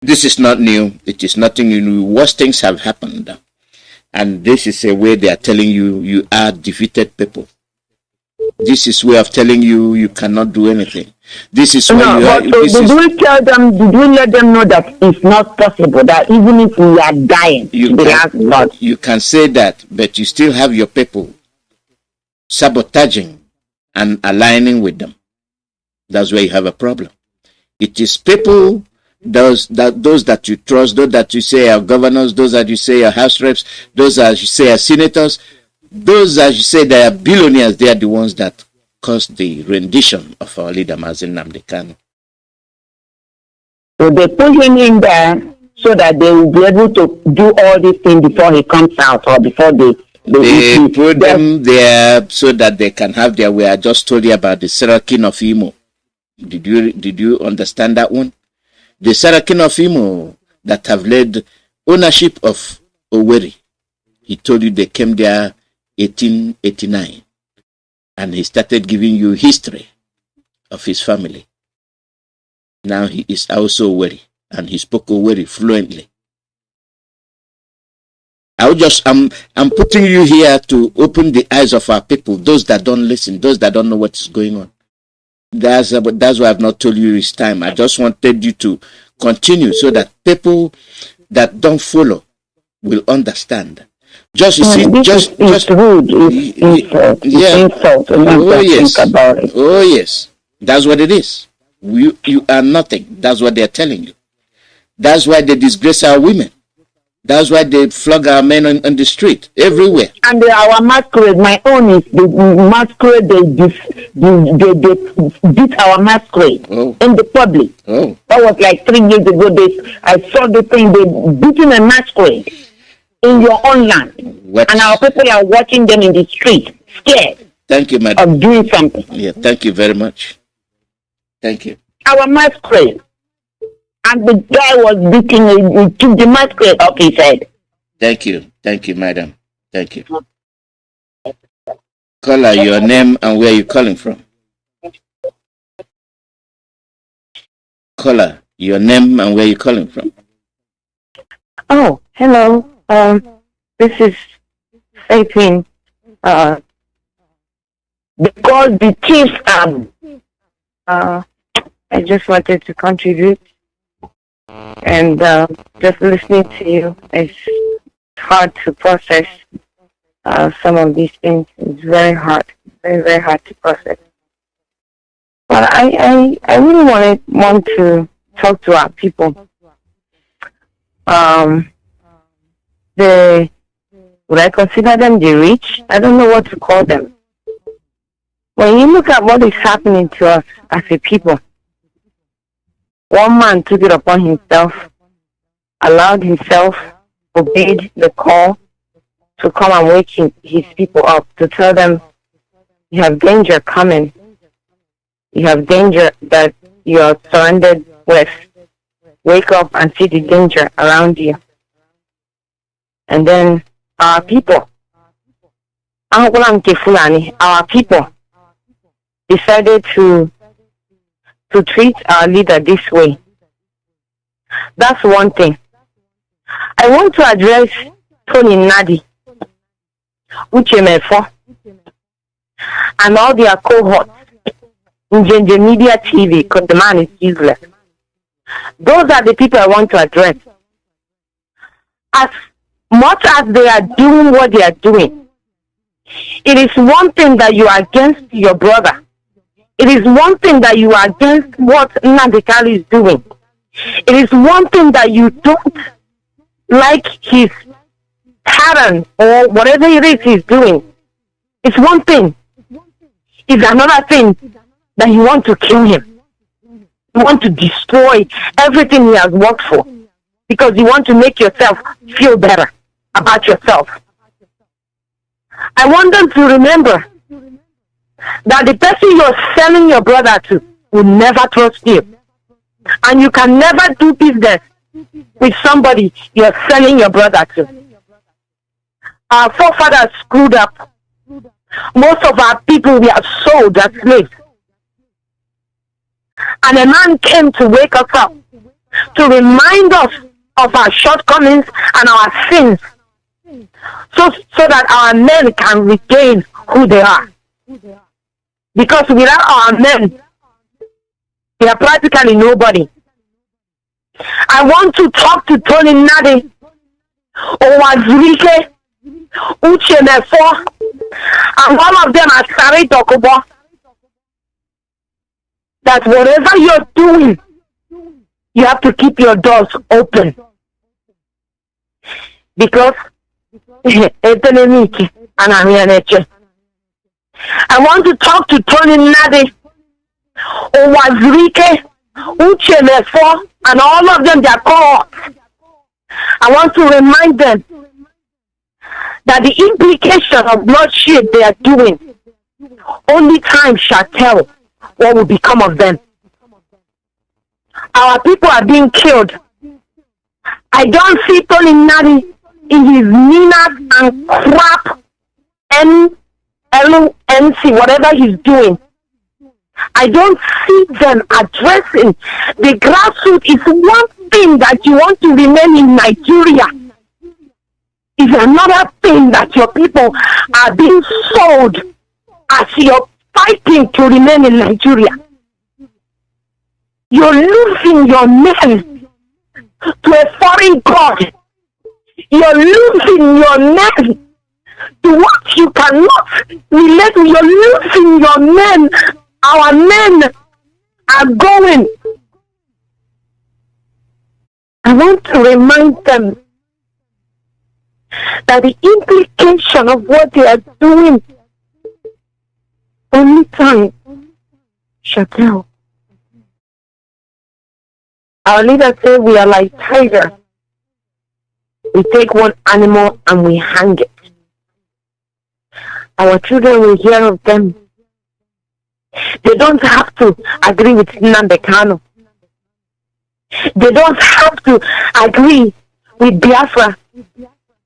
This is not new. It is nothing new. Worse things have happened. And this is a way they are telling you, you are defeated people. This is way of telling you, you cannot do anything. This is why you are. Did we let them know that it's not possible, that even if we are dying, you can say that, but you still have your people sabotaging and aligning with them. That's where you have a problem. It is people, those that you trust, those that you say are governors, those that you say are house reps, those that you say are senators, those that you say they are billionaires, they are the ones that caused the rendition of our leader, Mazi Chukwuemeka. So they put him in there so that they will be able to do all these things before he comes out, or before they put them there so that they can have their way. I just told you about the Sarakin of Imo. Did you understand that one? The Sarakin of Imo that have led ownership of Owerri. He told you they came there 1889. And he started giving you history of his family. Now he is also Owerri, and he spoke Owerri fluently. I'm putting you here to open the eyes of our people, those that don't listen, those that don't know what is going on. That's why I've not told you it's time. I just wanted you to continue so that people that don't follow will understand. Just you see, it's rude. It's insult. Oh yes. Think about it. Oh yes. That's what it is. You are nothing. That's what they're telling you. That's why they disgrace our women. That's why they flog our men on the street everywhere. And our masquerade, my own is the masquerade. They beat our masquerade in the public. Oh, that was like 3 years ago. I saw the thing. They beating a masquerade in your own land, and our people are watching them in the street, scared. Thank you, madam. Of doing something. Yeah, thank you very much. Thank you. Our masquerade. And the guy was beating it. He took the masquerade off his head. Thank you, madam. Thank you. Caller, your name and where you calling from. Caller, your name and where you calling from. Oh, hello. This is Excelency. Because the chiefs I just wanted to contribute, and just listening to you, it's hard to process some of these things. It's very hard, very, very hard to process. But I really want to talk to our people. Would I consider them the rich? I don't know what to call them. When you look at what is happening to us as a people, one man took it upon himself, allowed himself, obeyed the call to come and wake his people up, to tell them, you have danger coming. You have danger that you are surrounded with. Wake up and see the danger around you. And then our people, our people decided to treat our leader this way. That's one thing. I want to address Tony Nnamdi, Uchemefo, and all their cohorts in Ginger Media TV, because the man is useless. Those are the people I want to address. As much as they are doing what they are doing, it is one thing that you are against your brother. It is one thing that you are against what Nnamdi is doing. It is one thing that you don't like his pattern or whatever it is he's doing. It's one thing. It's another thing that you want to kill him. You want to destroy everything he has worked for because you want to make yourself feel better about yourself. I want them to remember that the person you're selling your brother to will never trust you. And you can never do business with somebody you're selling your brother to. Our forefathers screwed up. Most of our people were sold as slaves. And a man came to wake us up, to remind us of our shortcomings and our sins, so that our men can regain who they are. Because without our men, they are practically nobody. I want to talk to Tony Nnamdi, Owazurike, Uche Mefo, and all of them are Sari Dokubo. That whatever you're doing, you have to keep your doors open. Because I want to talk to Tony Nnamdi, Owazurike, Uche Mefo, and all of them, their cohorts. I want to remind them that the implication of bloodshed they are doing, only time shall tell what will become of them. Our people are being killed. I don't see Tony Nnamdi in his Nina and crap NLNC, whatever he's doing. I don't see them addressing the grassroots. Is one thing that you want to remain in Nigeria. Is another thing that your people are being sold as you're fighting to remain in Nigeria. You're losing your men to a foreign god. You're losing your men to what you cannot relate to. You're losing your men. Our men are going. I want to remind them that the implication of what they are doing, only time shall tell. Our leaders say we are like tiger. We take one animal and we hang it. Our children will hear of them. They don't have to agree with Nnamdi Kanu. They don't have to agree with Biafra.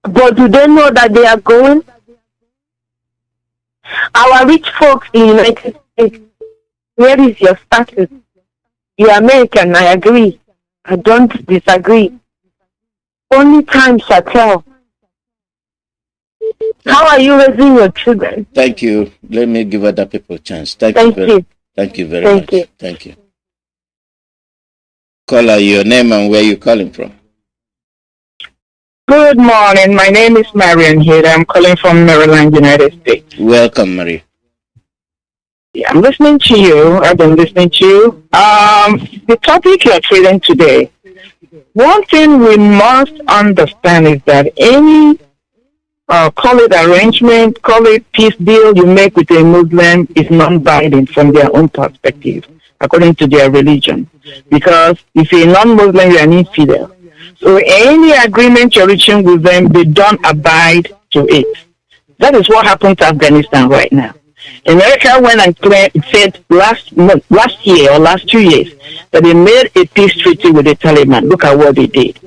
But do they know that they are going? Our rich folks in the United States, where is your status? You're American, I agree. I don't disagree. Only time shall tell. How are you raising your children? Thank you. Let me give other people a chance. Thank you very much. Thank you. Caller, your name and where you calling from? Good morning. My name is Marian here. I'm calling from Maryland, United States. Welcome, Marie. Yeah, I'm listening to you. I've been listening to you. The topic you're treating today, one thing we must understand is that any call it arrangement, call it peace deal you make with a Muslim is non-binding from their own perspective, according to their religion. Because if you're a non-Muslim, you're an infidel. So any agreement you're reaching with them, they don't abide to it. That is what happened to Afghanistan right now. America went and said last year or last 2 years that they made a peace treaty with the Taliban. Look at what they did.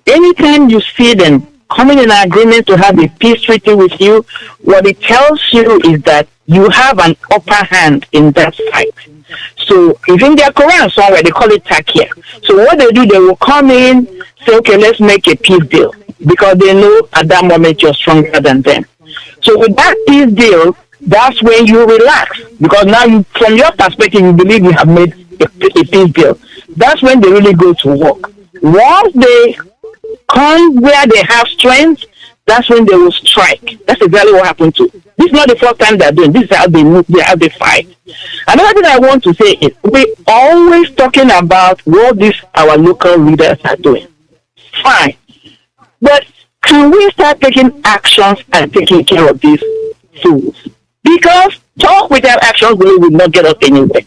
Anytime you see them coming in an agreement to have a peace treaty with you, what it tells you is that you have an upper hand in that fight. So if in their Quran somewhere, they call it takia. So what they do, they will come in, say, okay, let's make a peace deal. Because they know at that moment you're stronger than them. So with that peace deal, that's when you relax. Because now, from your perspective, you believe you have made a peace deal. That's when they really go to work. Once they come where they have strength, that's when they will strike. That's exactly what happened to. This is not the first time they're doing. This is how they move, how they fight. Another thing I want to say is we're always talking about what these our local leaders are doing. Fine. But can we start taking actions and taking care of these fools? Because talk without actions really will not get us anywhere.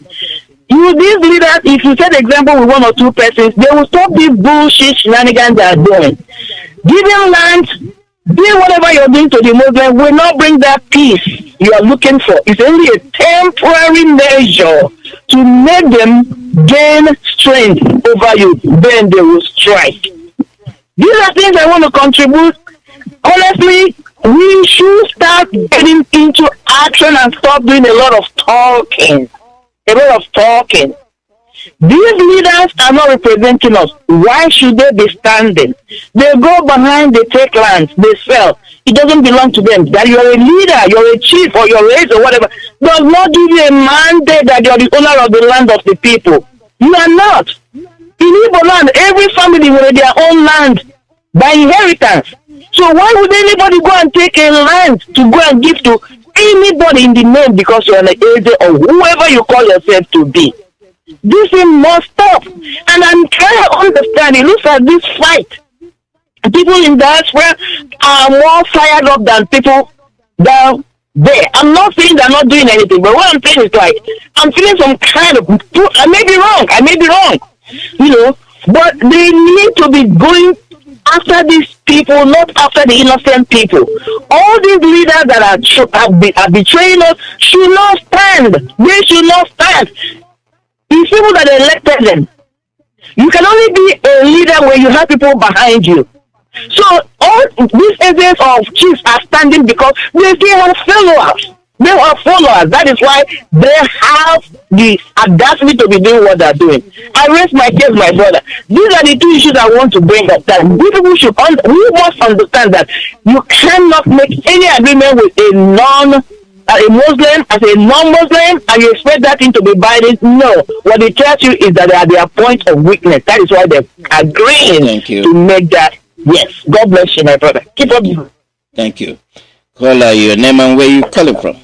These leaders, if you set example with one or two persons, they will stop these bullshit shenanigans they are doing. Giving land, doing whatever you're doing to the Muslim will not bring that peace you are looking for. It's only a temporary measure to make them gain strength over you. Then they will strike. These are things I want to contribute. Honestly, we should start getting into action and stop doing a lot of talking. These leaders are not representing us. Why should they be standing? They go behind, they take lands, they sell. It doesn't belong to them. That you're a leader, you're a chief, or you're a race, or whatever, does not give you a mandate that you're the owner of the land of the people. You are not. In Igbo land, every family will have their own land by inheritance. So why would anybody go and take a land to go and give to anybody in the name because you're an agent or whoever you call yourself to be? This thing must stop. And I'm trying to understand. It looks like this fight. People in diaspora are more fired up than people down there. I'm not saying they're not doing anything, but what I'm saying is like, I'm feeling some kind of, I may be wrong, you know, but they need to be going after these people, not after the innocent people. All these leaders that are betraying us should not stand. They should not stand. These people that elected them. You can only be a leader when you have people behind you. So all these agents of chiefs are standing because they still have followers. They are followers. That is why they have the audacity to be doing what they're doing. I raise my case, my brother. These are the two issues I want to bring up. That we must understand that you cannot make any agreement with a Muslim as a non-Muslim, and you expect that thing to be binding. No. What it tells you is that they are their point of weakness. That is why they're agreeing to make that. Yes. God bless you, my brother. Keep up. Thank you. Caller, your name and where you calling from?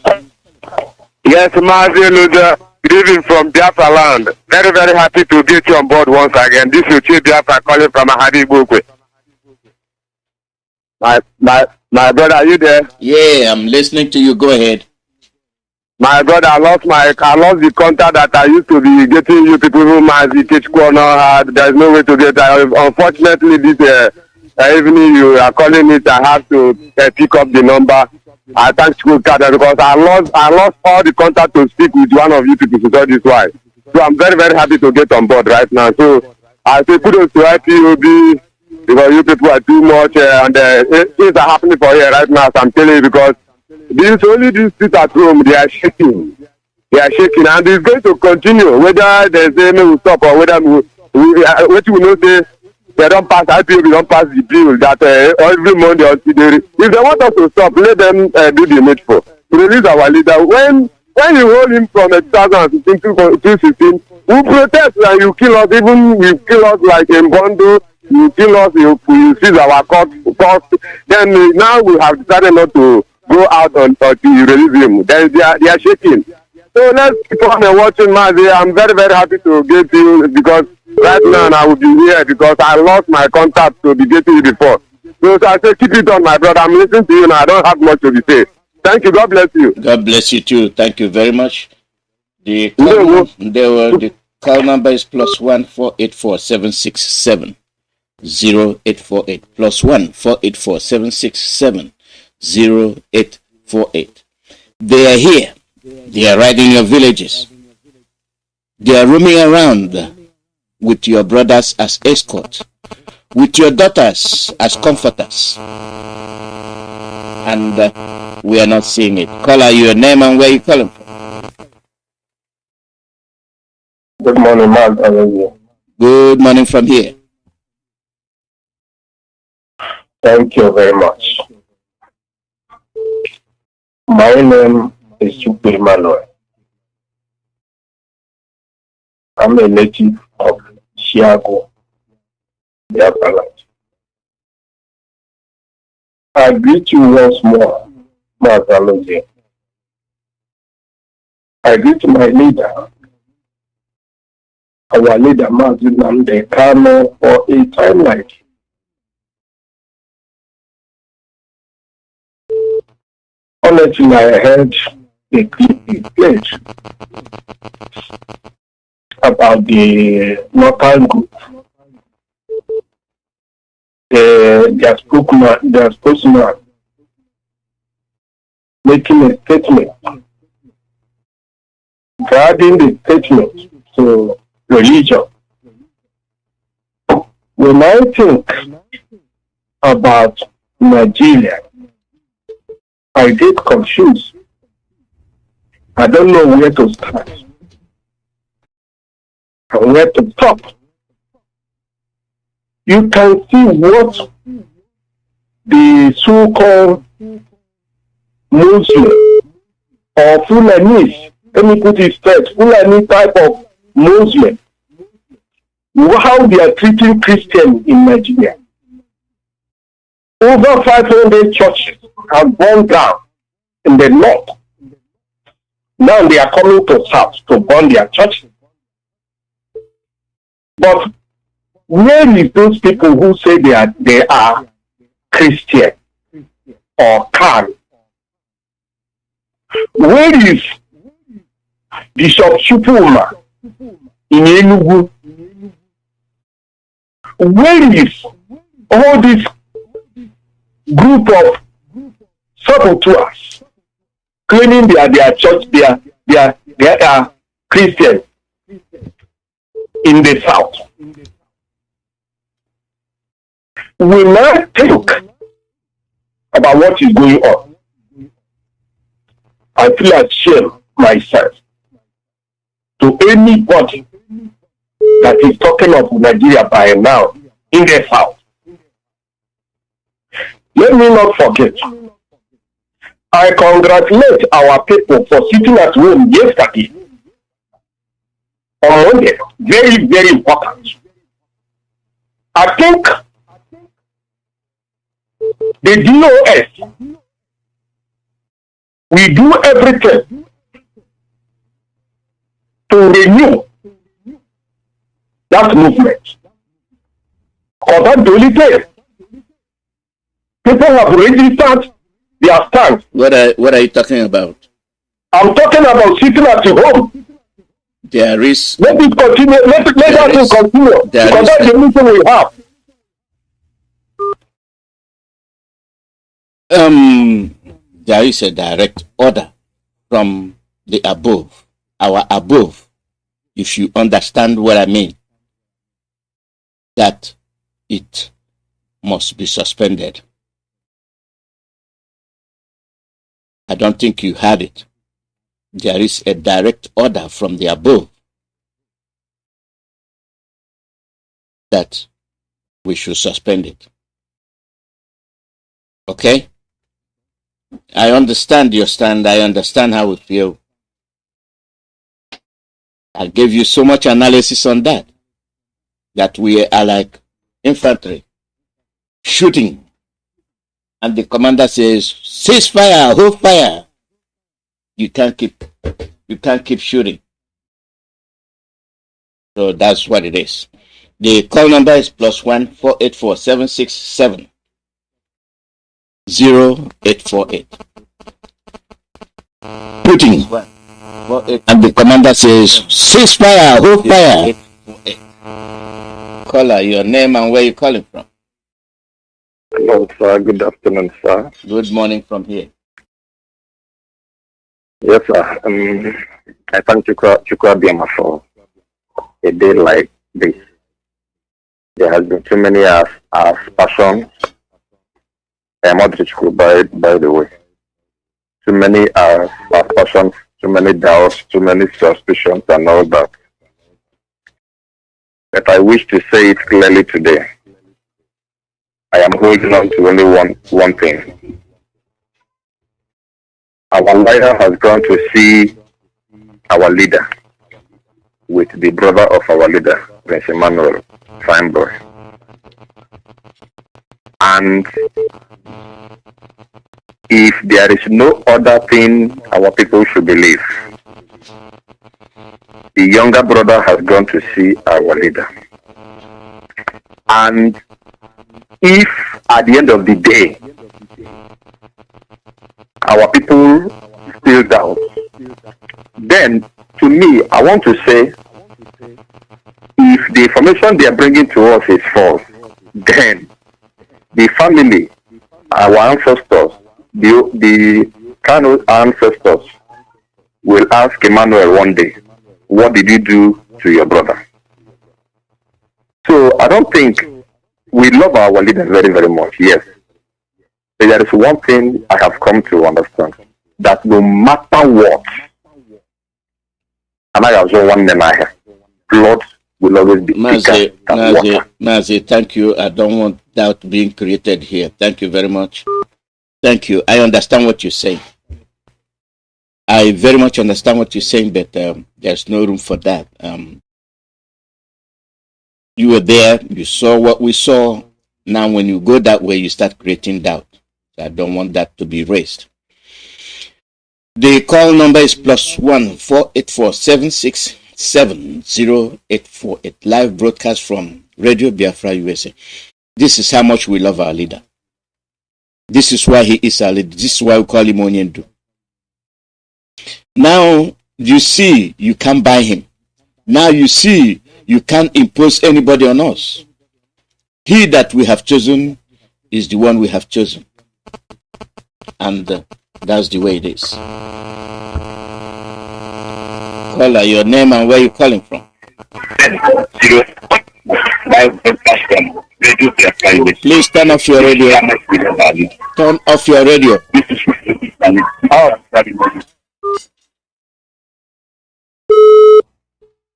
Yes, Mazi Alozie. Good evening from Biafra land. Very, very happy to get you on board once again. This is Chief Biafra calling from Ahadi Bukwe. My brother, are you there? Yeah, I'm listening to you. Go ahead. My brother, I lost the contact that I used to be getting you people who Mazi Chukwuemeka had. There's no way to get that. Unfortunately, this evening you are calling it. I have to pick up the number. I thank you because I lost all the contact to speak with one of you people. So this why. So I'm very, very happy to get on board right now. So I say kudos to IPOB because you people are too much and things are happening for here right now. So I'm telling you because these people at home, they are shaking. They are shaking and it's going to continue whether there's any will stop or whether what you will not say. They don't pass IPOB, don't pass the bill that every Monday or today. If they want us to stop, let them do the needful. To release our leader. When you hold him from 2015 to 2016, we protest and you kill us. Even you kill us like in Bondo, you kill us, you seize our cost. Then now we have decided not to go out until you release him. Then they are shaking. So let's keep on watching, Mazi. I'm very, very happy to get you because right now I will be here because I lost my contact to be getting you before. So I say keep it on, my brother. I'm listening to you now. I don't have much to be saying. Thank you. God bless you. God bless you too. Thank you very much. The call number is +1 484 767 0848 +1 484 767 0848. They are here. They are riding your villages. They are roaming around with your brothers as escorts, with your daughters as comforters. And we are not seeing it. Caller, your name and where you calling from? Good morning, Mazi. Good morning from here. Thank you very much. My name is Chukwuemeka Alozie. I'm a native of Chiago, Biafra. I greet you once more, Mazi Alozie. I greet my leader, our leader, Nnamdi Kanu, for a time like honestly, I heard a pledge about the Northern group. Their spokesman making a statement regarding the statement to religion. When I think about Nigeria, I get confused. I don't know where to start and where to stop. You can see what the so-called Muslim or Fulani, let me put it straight, Fulani type of Muslim, how they are treating Christians in Nigeria. Over 500 churches have burned down in the north. Now they are coming to south to burn their churches. But where is those people who say they are Christian or Kanu? Where is Bishop Chukwuemeka in Enugu? Where is all this group of saboteurs claiming they are their church, they are Christians in the south? When I think about what is going on, I feel ashamed myself to anybody that is talking of Nigeria by now in the south. Let me not forget, I congratulate our people for sitting at home yesterday on Monday. Very, very important. I think the DOS, we do everything to renew that movement. Because that's the only thing. People have registered their stand. What are you talking about? I'm talking about sitting at home. There is. Let it continue. Let us continue. Because that's the mission we have. There is a direct order from the above, our above, if you understand what I mean, that it must be suspended. I don't think you had it. There is a direct order from the above that we should suspend it. Okay? I understand your stand. I understand how we feel. I gave you so much analysis on that we are like infantry shooting. And the commander says, ceasefire, hold fire. You can't keep shooting. So that's what it is. The call number is +1 484 767 0848. Shooting. And the commander says, ceasefire, hold fire. Caller, your name and where you calling from? Hello, sir. Good afternoon, sir. Good morning from here. Yes, sir. I thank Chukwuemeka for a day like this. There has been too many passions. By the way. Too many passions, too many doubts, too many suspicions and all that. But I wish to say it clearly today. I am holding on to only one thing. Our leader has gone to see our leader with the brother of our leader, Prince Emmanuel, fine boy. And if there is no other thing our people should believe, the younger brother has gone to see our leader. And if at the end of the day, our people still doubt, then to me, I want to say, if the information they are bringing to us is false, then the family, our ancestors, the Kanu ancestors will ask Emmanuel one day, what did you do to your brother? So I don't think we love our leaders very, very much, yes. But there is one thing I have come to understand, that no matter what, and I also want them here, blood will always be thicker than water. Mazi, thank you. I don't want doubt being created here. Thank you very much. Thank you. I understand what you're saying. I very much understand what you're saying, but there's no room for that. You were there. You saw what we saw. Now, when you go that way, you start creating doubt. I don't want that to be raised. The call number is +1 484 767 0848. Live broadcast from Radio Biafra USA. This is how much we love our leader. This is why he is our leader. This is why we call him Onyendu. Now you see you can't buy him. Now you see you can't impose anybody on us. He that we have chosen is the one we have chosen. And that's the way it is. Caller, your name and where you calling from? Please turn off your radio. Turn off your radio.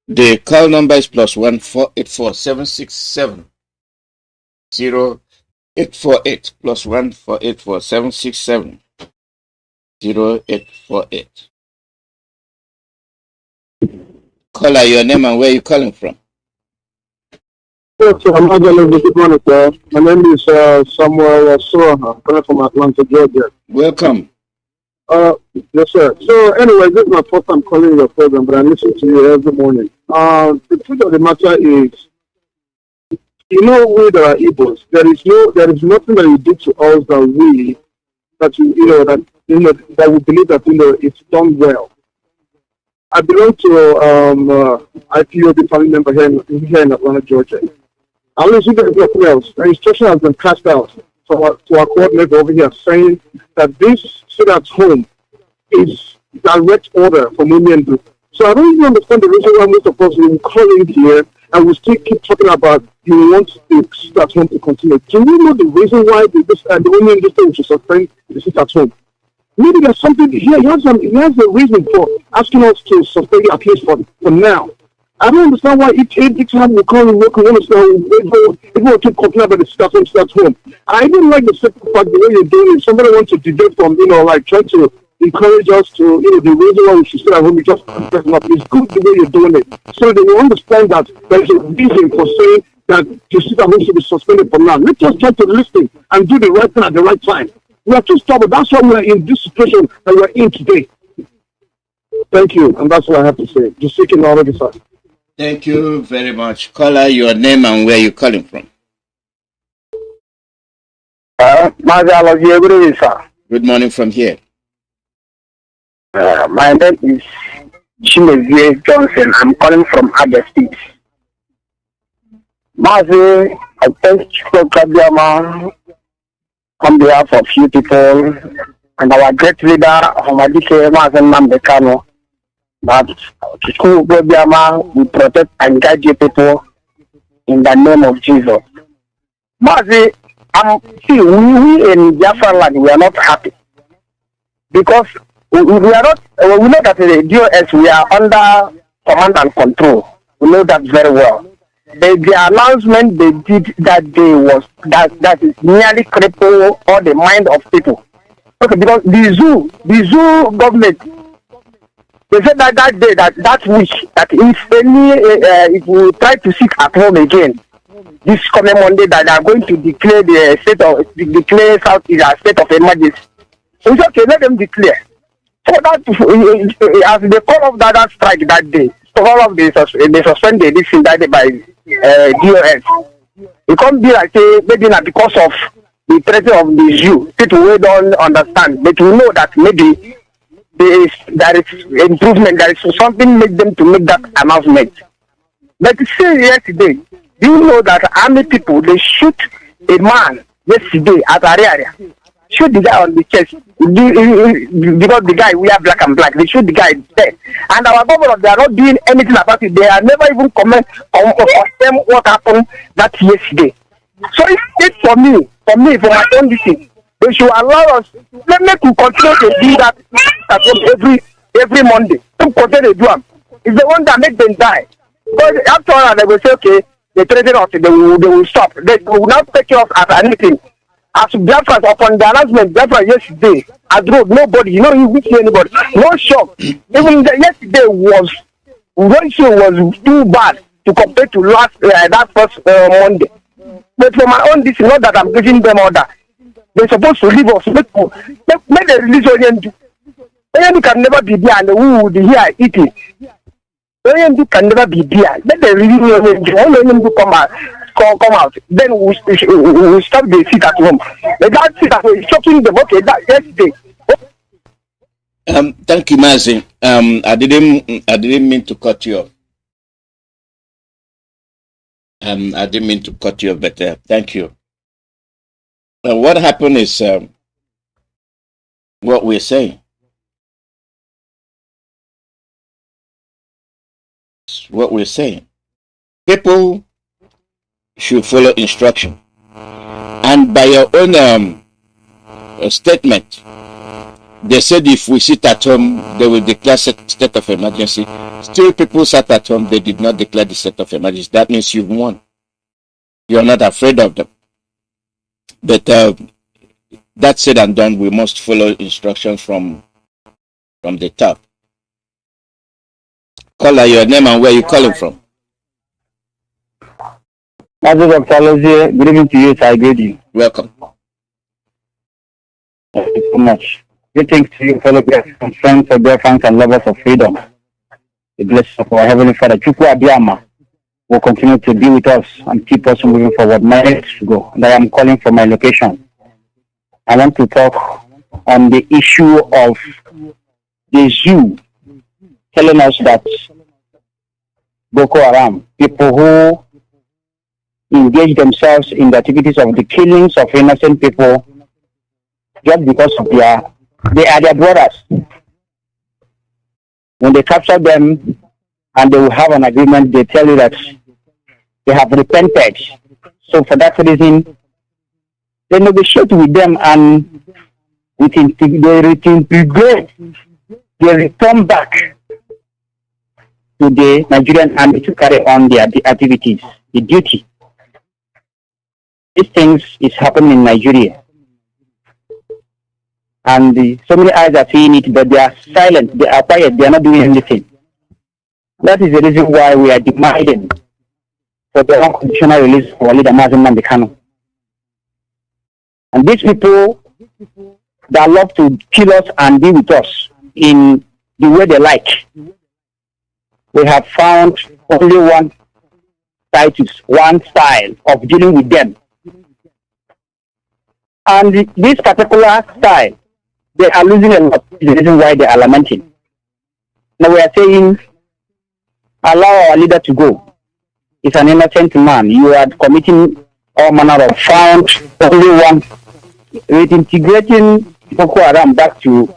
The call number is +1 484 767 0848. +1 484 767 0848. Caller, your name and where you calling from? Yes, I'm not going to good morning, sir. My name is Samuel Soha. I'm from Atlanta, Georgia. Welcome. Yes, sir. So, anyway, this is my first time calling your program, but I listen to you every morning. The truth of the matter is, you know, we that are Igbos, there is nothing that you do to us that we believe that it's done well. I belong to IPOB family member here in Atlanta, Georgia. I only see anything else. An instruction has been passed out to our coordinator over here saying that this sit-at-home is direct order from Onyendu. So I don't even understand the reason why most of us will call in here and we still keep talking about you want the sit-at-home to continue. Do you know the reason why the Onyendu thing should suspend the sit-at-home? Maybe there's something here. He has a reason for asking us to suspend it at least for now. I don't understand why each time we call and work, we understand people keep complaining about the sit-at-home. I didn't like the simple fact the way you're doing it. Somebody wants to debate from, trying to encourage us to, the reason why we should sit at home is just enough. It's good the way you're doing it. So they will understand that there is a reason for saying that the sit-at-home should be suspended for now. Let's just try to listen and do the right thing at the right time. We are too stubborn. That's why we're in this situation that we're in today. Thank you. And that's what I have to say. Just seeking already, sir. Thank you very much. Caller, your name and where you calling from? Mazi Alozie, good evening, sir. Good morning from here. My name is Chimezie Johnson. I'm calling from Abia State. Mazi, I thank you on behalf of you people and our great leader, Hamadike Mazi Nnamdi Kanu, that we protect and guide you people in the name of Jesus. Mazi, see, we in Biafra land, we are not happy because we are not. We know that the DOS we are under command and control. We know that very well. The announcement they did that day was that is nearly cripple all the mind of people. Okay, because the zoo government, they said that day that wish that if we try to sit at home again this coming Monday, that they are going to declare declare South is a state of emergency. It's okay, let them declare. So that, as they call off that strike that day, so all of they suspended this indicted by DOS. It can't be like, say, maybe not because of the presence of the Jew. People will don't understand, but we know that maybe there is improvement, there is something make them to make that announcement. But see yesterday, do you know that army people, they shoot a man yesterday at area? Shoot the guy on the chest because the guy wear black and black. They shoot the guy dead, and our government, they are not doing anything about it. They are never even comment on what happened that yesterday. So it's for me, for my own decision, they should allow us. Let me continue to do that every Monday. Don't continue to do them. It's the one that make them die. But after all, they will say, okay, they threaten us. They will stop. They will not take us as anything. As Biafrans, upon the announcement, Biafra yesterday, at the road, nobody, you didn't see anybody, no shock. Even yesterday was too bad to compare to that first Monday. But for my own, this is not that I'm giving them order. They're supposed to leave us. Make the release Oyendu. Oyendu can never be there, and who would be here eating? Oyendu can never be there. Let the release Oyendu. Oyendu come out. Then we'll stop the sit at home. But that sit at home is shocking them. Okay, that yesterday. Thank you, Mazi. I didn't mean to cut you off. I didn't mean to cut you off, but thank you. What happened is what we're saying. What we're saying. People should follow instruction. And by your own statement, they said if we sit at home, they will declare state of emergency. Still, people sat at home, they did not declare the state of emergency. That means you've won. You're not afraid of them. But that said and done, we must follow instructions from the top. Caller, your name and where you calling from? Mazi Chukwuemeka Alozie, good evening to you, sir. I greet you. Welcome. Thank you so much. Greetings to you, fellow Biafrans, friends of Biafrans and lovers of freedom. The blessings of our Heavenly Father, Chukwuemeka, will continue to be with us and keep us moving forward. My name is Go, and I am calling from my location. I want to talk on the issue of the zoo telling us that Boko Haram, people who engage themselves in the activities of the killings of innocent people just because of they are their brothers. When they capture them and they will have an agreement, they tell you that they have repented. So for that reason, they negotiate with them and they reintegrate, they return back to the Nigerian army to carry on their activities, the duty. These things is happening in Nigeria. And so many eyes are seeing it, but they are silent, they are quiet, they are not doing anything. That is the reason why we are demanding for the unconditional release of our leader, Nnamdi Kanu. And these people that love to kill us and be with us in the way they like, we have found only one style of dealing with them. And this particular style, they are losing a lot. The reason why they are lamenting. Now we are saying, allow our leader to go. He's an innocent man. You are committing all manner of found only one. With integrating Boko Haram back to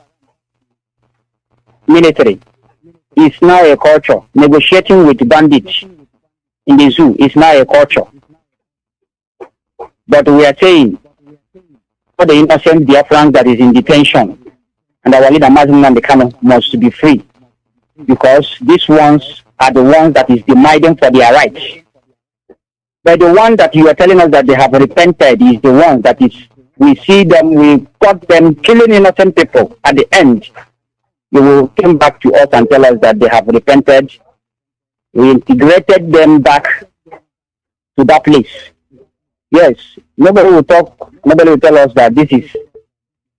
military is now a culture. Negotiating with bandits in the zoo is now a culture. But we are saying, for the innocent Biafrans that is in detention, and our leader Mazi Chukwuemeka must be free, because these ones are the ones that is demanding for their rights. But the one that you are telling us that they have repented is the one that is, we see them, we got them killing innocent people. At the end, they will come back to us and tell us that they have repented. We integrated them back to that place. Yes, nobody will tell us that this is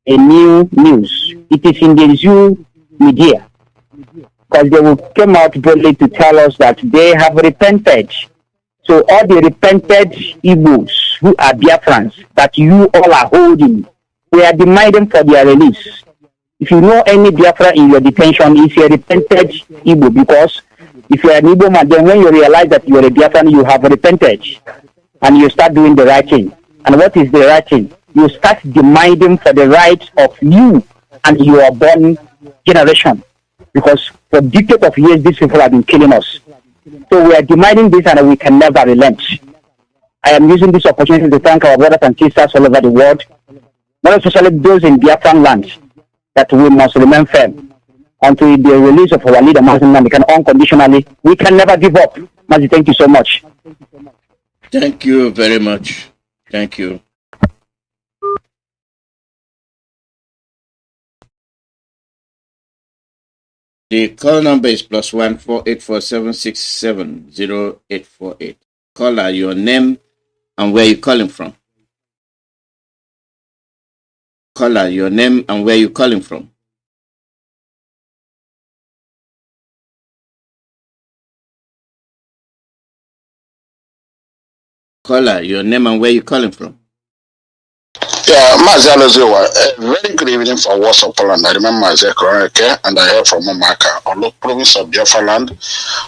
a new news. It is in the Zoo media. Because they will come out boldly to tell us that they have repented. So all the repented Igbos who are Biafrans that you all are holding, we are demanding for their release. If you know any Biafra in your detention, it's a repented Igbo, because if you are an Igbo man, then when you realize that you are a Biafran, you have repented and you start doing the right thing. And what is the right thing? You start demanding for the rights of you and your born generation. Because for decades of years, these people have been killing us. So we are demanding this and we can never relent. I am using this opportunity to thank our brothers and sisters all over the world, not especially those in Biafran land, that we must remain firm until the release of our leader, Mazi Chukwuemeka, unconditionally. We can never give up. Mazi, thank you so much. Thank you very much. Thank you. The call number is +1 4847670848. Caller, your name and where you're calling from. Caller, your name and where you're calling from. Caller, your name and where you're calling from. Yeah, Mazi Alozie, very good evening for Warsaw, Poland. I remember Mazi Chukwuemeka, and I heard from Omaka, on the province of Biafra land.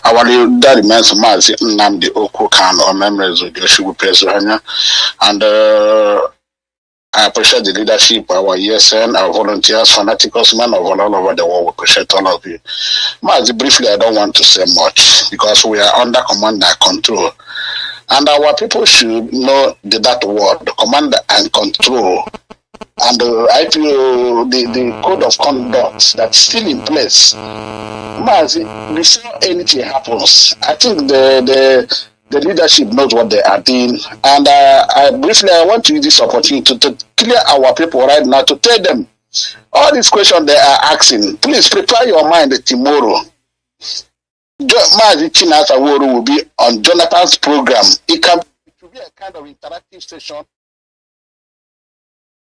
Our leader remains Mazi Nnamdi Kanu, or members of Joshua Pesuhanya, and I appreciate the leadership, our ESN, our volunteers, fanaticals, men of all over the world. We appreciate all of you. Mazi, briefly, I don't want to say much because we are under command and control. And our people should know that word, command and control, and the code of conduct that's still in place. Mazi, before anything happens, I think the leadership knows what they are doing. And I want to use this opportunity to clear our people right now, to tell them all these questions they are asking. Please prepare your mind tomorrow. Mazi Chinasa will be on Jonathan's program. It will be a kind of interactive session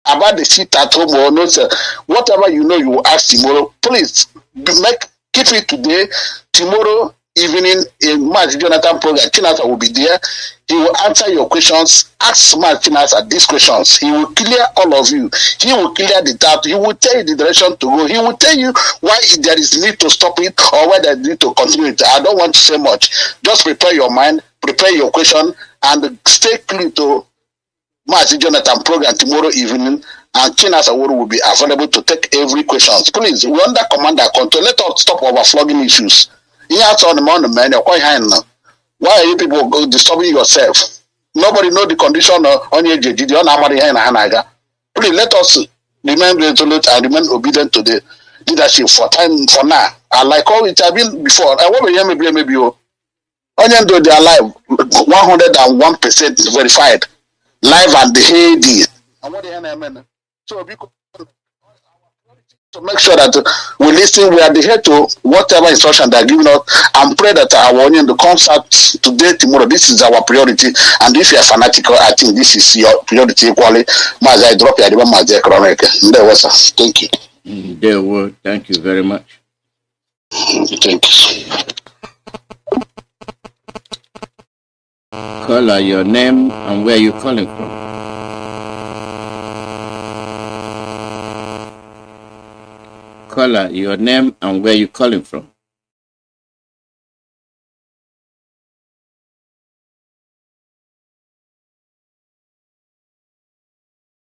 about the seat at home or not. Whatever you know, you will ask tomorrow. Please keep it today. Tomorrow evening in Mazi Jonathan program, Chinasa will be there. He will answer your questions. Ask Mazi Chinasa these questions. He will clear all of you. He will clear the doubt. He will tell you the direction to go. He will tell you why there is need to stop it or why there is need to continue it. I don't want to say much. Just prepare your mind, prepare your question, and stay clear to Mazi Jonathan program tomorrow evening. And Chinasa will be available to take every question. Please, we under command and control. Let us stop overflogging issues. On the mountain, man, you're quite high now. Why are you people disturbing yourself? Nobody know the condition on your JD. Please let us remain resolute and remain obedient to the leadership for now. And like all it have been before, I want to hear maybe you. Onion though they are live, 101% verified, live and the HD. And what the hell, so because to make sure that we listen, we adhere to whatever instruction they are giving us, and pray that our onion comes out today, tomorrow. This is our priority, and if you are fanatical, I think this is your priority equally. Mazi, I drop you. I remember Mazi Chukwuemeka. There was, thank you. There were. Thank you very much. Thank you. Caller, your name and where you calling from. Caller, your name and where you calling from.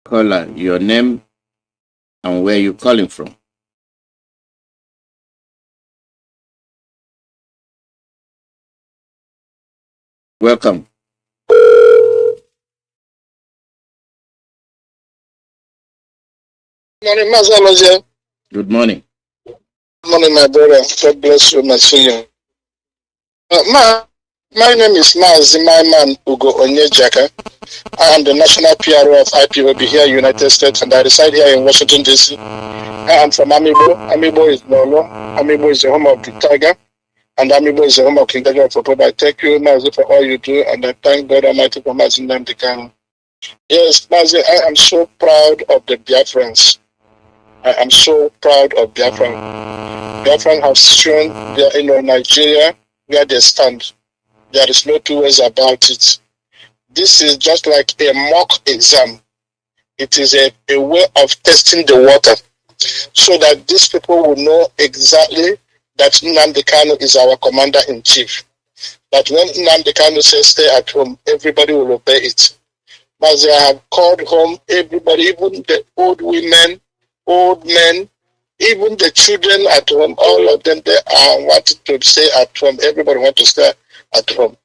Caller, your name and where you calling from. Welcome. Morning, Mazi Alozie. Good morning. Good morning, my brother. God bless you, my senior. My name is Mazi, my man, Ugo Onyejaka. I am the national PRO of Ipob here in the United States, and I reside here in Washington, D.C. I am from Amibo. Amibo is Lolo. Amibo is the home of the tiger, and Amibo is the home of King Daja of Ipob. I thank you, Mazi, for all you do, and I thank God Almighty for Mazi Nnamdi Kanu. Yes, Mazi, I am so proud of the Biafrans. I am so proud of Biafra. Biafra have shown their, Nigeria where they stand. There is no two ways about it. This is just like a mock exam. It is a way of testing the water so that these people will know exactly that Nnamdi Kanu is our commander-in-chief. That when Nnamdi Kanu says stay at home, everybody will obey it. But they have called home everybody, even the old women, old men, even the children at home, all of them, they are wanting to stay at home. Everybody wants to stay at home.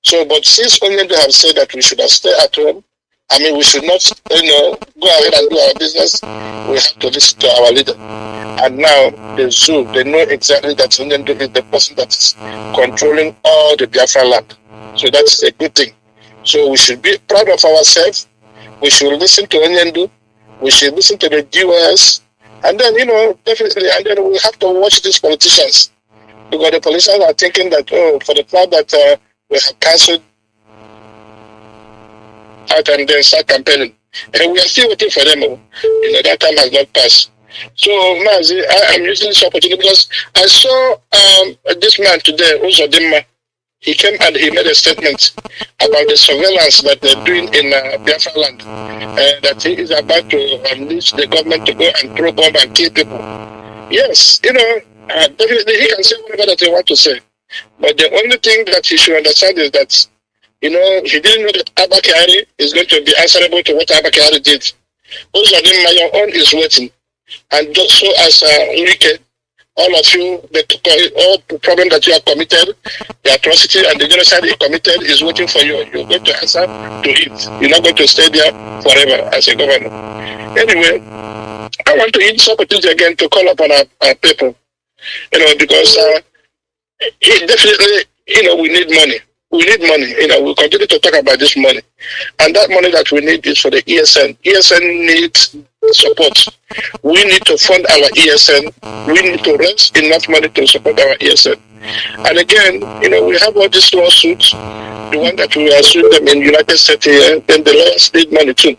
So, but since only they have said that we should stay at home, I mean, we should not, go ahead and do our business. We have to listen to our leader. And now, the zoo, they know exactly that Onyendu is the person that is controlling all the Biafra land. So that is a good thing. So we should be proud of ourselves. We should listen to Onyendu. We should listen to the DOS. And then, definitely, and then we have to watch these politicians. Because the politicians are thinking that, for the fact that we have cancelled out and then start campaigning. And we are still waiting for them. That time has not passed. So, Mazi, I am using this opportunity because I saw this man today, Uzodimma. He came and he made a statement about the surveillance that they're doing in Biafra land. That he is about to unleash the government to go and throw bomb and kill people. Yes, definitely he can say whatever that he wants to say. But the only thing that he should understand is that, he didn't know that Abba Kyari is going to be answerable to what Abba Kyari did. Uzodimma, your own is waiting. And just so as Enrique, all of you, all the problem that you have committed, the atrocity and the genocide you committed is waiting for you. You're going to answer to it. You're not going to stay there forever as a governor. Anyway, I want to use this opportunity again to call upon our people, because definitely, we need money. We need money. We'll continue to talk about this money. And that money that we need is for the ESN. ESN needs support. We need to fund our ESN. We need to raise enough money to support our ESN. And again, we have all these lawsuits. The one that we are suing them in United States here, then the lawyers need money too.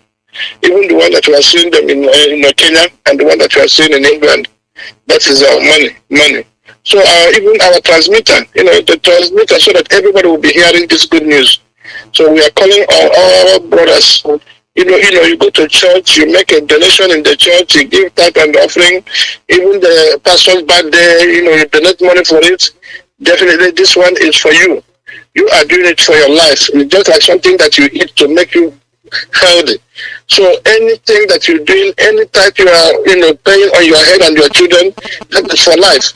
Even the one that we are suing them in Kenya and the one that we are suing in England, that is our money. So even our transmitter, the transmitter, so that everybody will be hearing this good news. So we are calling all brothers. You go to church, you make a donation in the church, you give tithe and offering. Even the pastor's birthday, you donate money for it. Definitely, this one is for you. You are doing it for your life. It's just like something that you eat to make you healthy. So anything that you're doing, any type you are, paying on your head and your children, that is for life.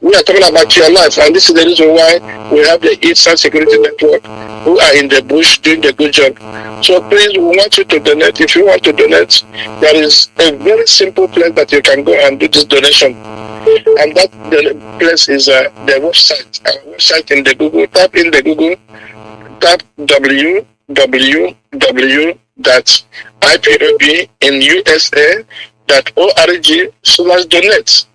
We are talking about your life, and this is the reason why we have the Insecurity network who are in the bush doing the good job. So please, we want you to donate. If you want to donate, there is a very simple place that you can go and do this donation. And that place is the website. Our website in the Google, tap in the Google, tap www.ipobinUSA.org/donate.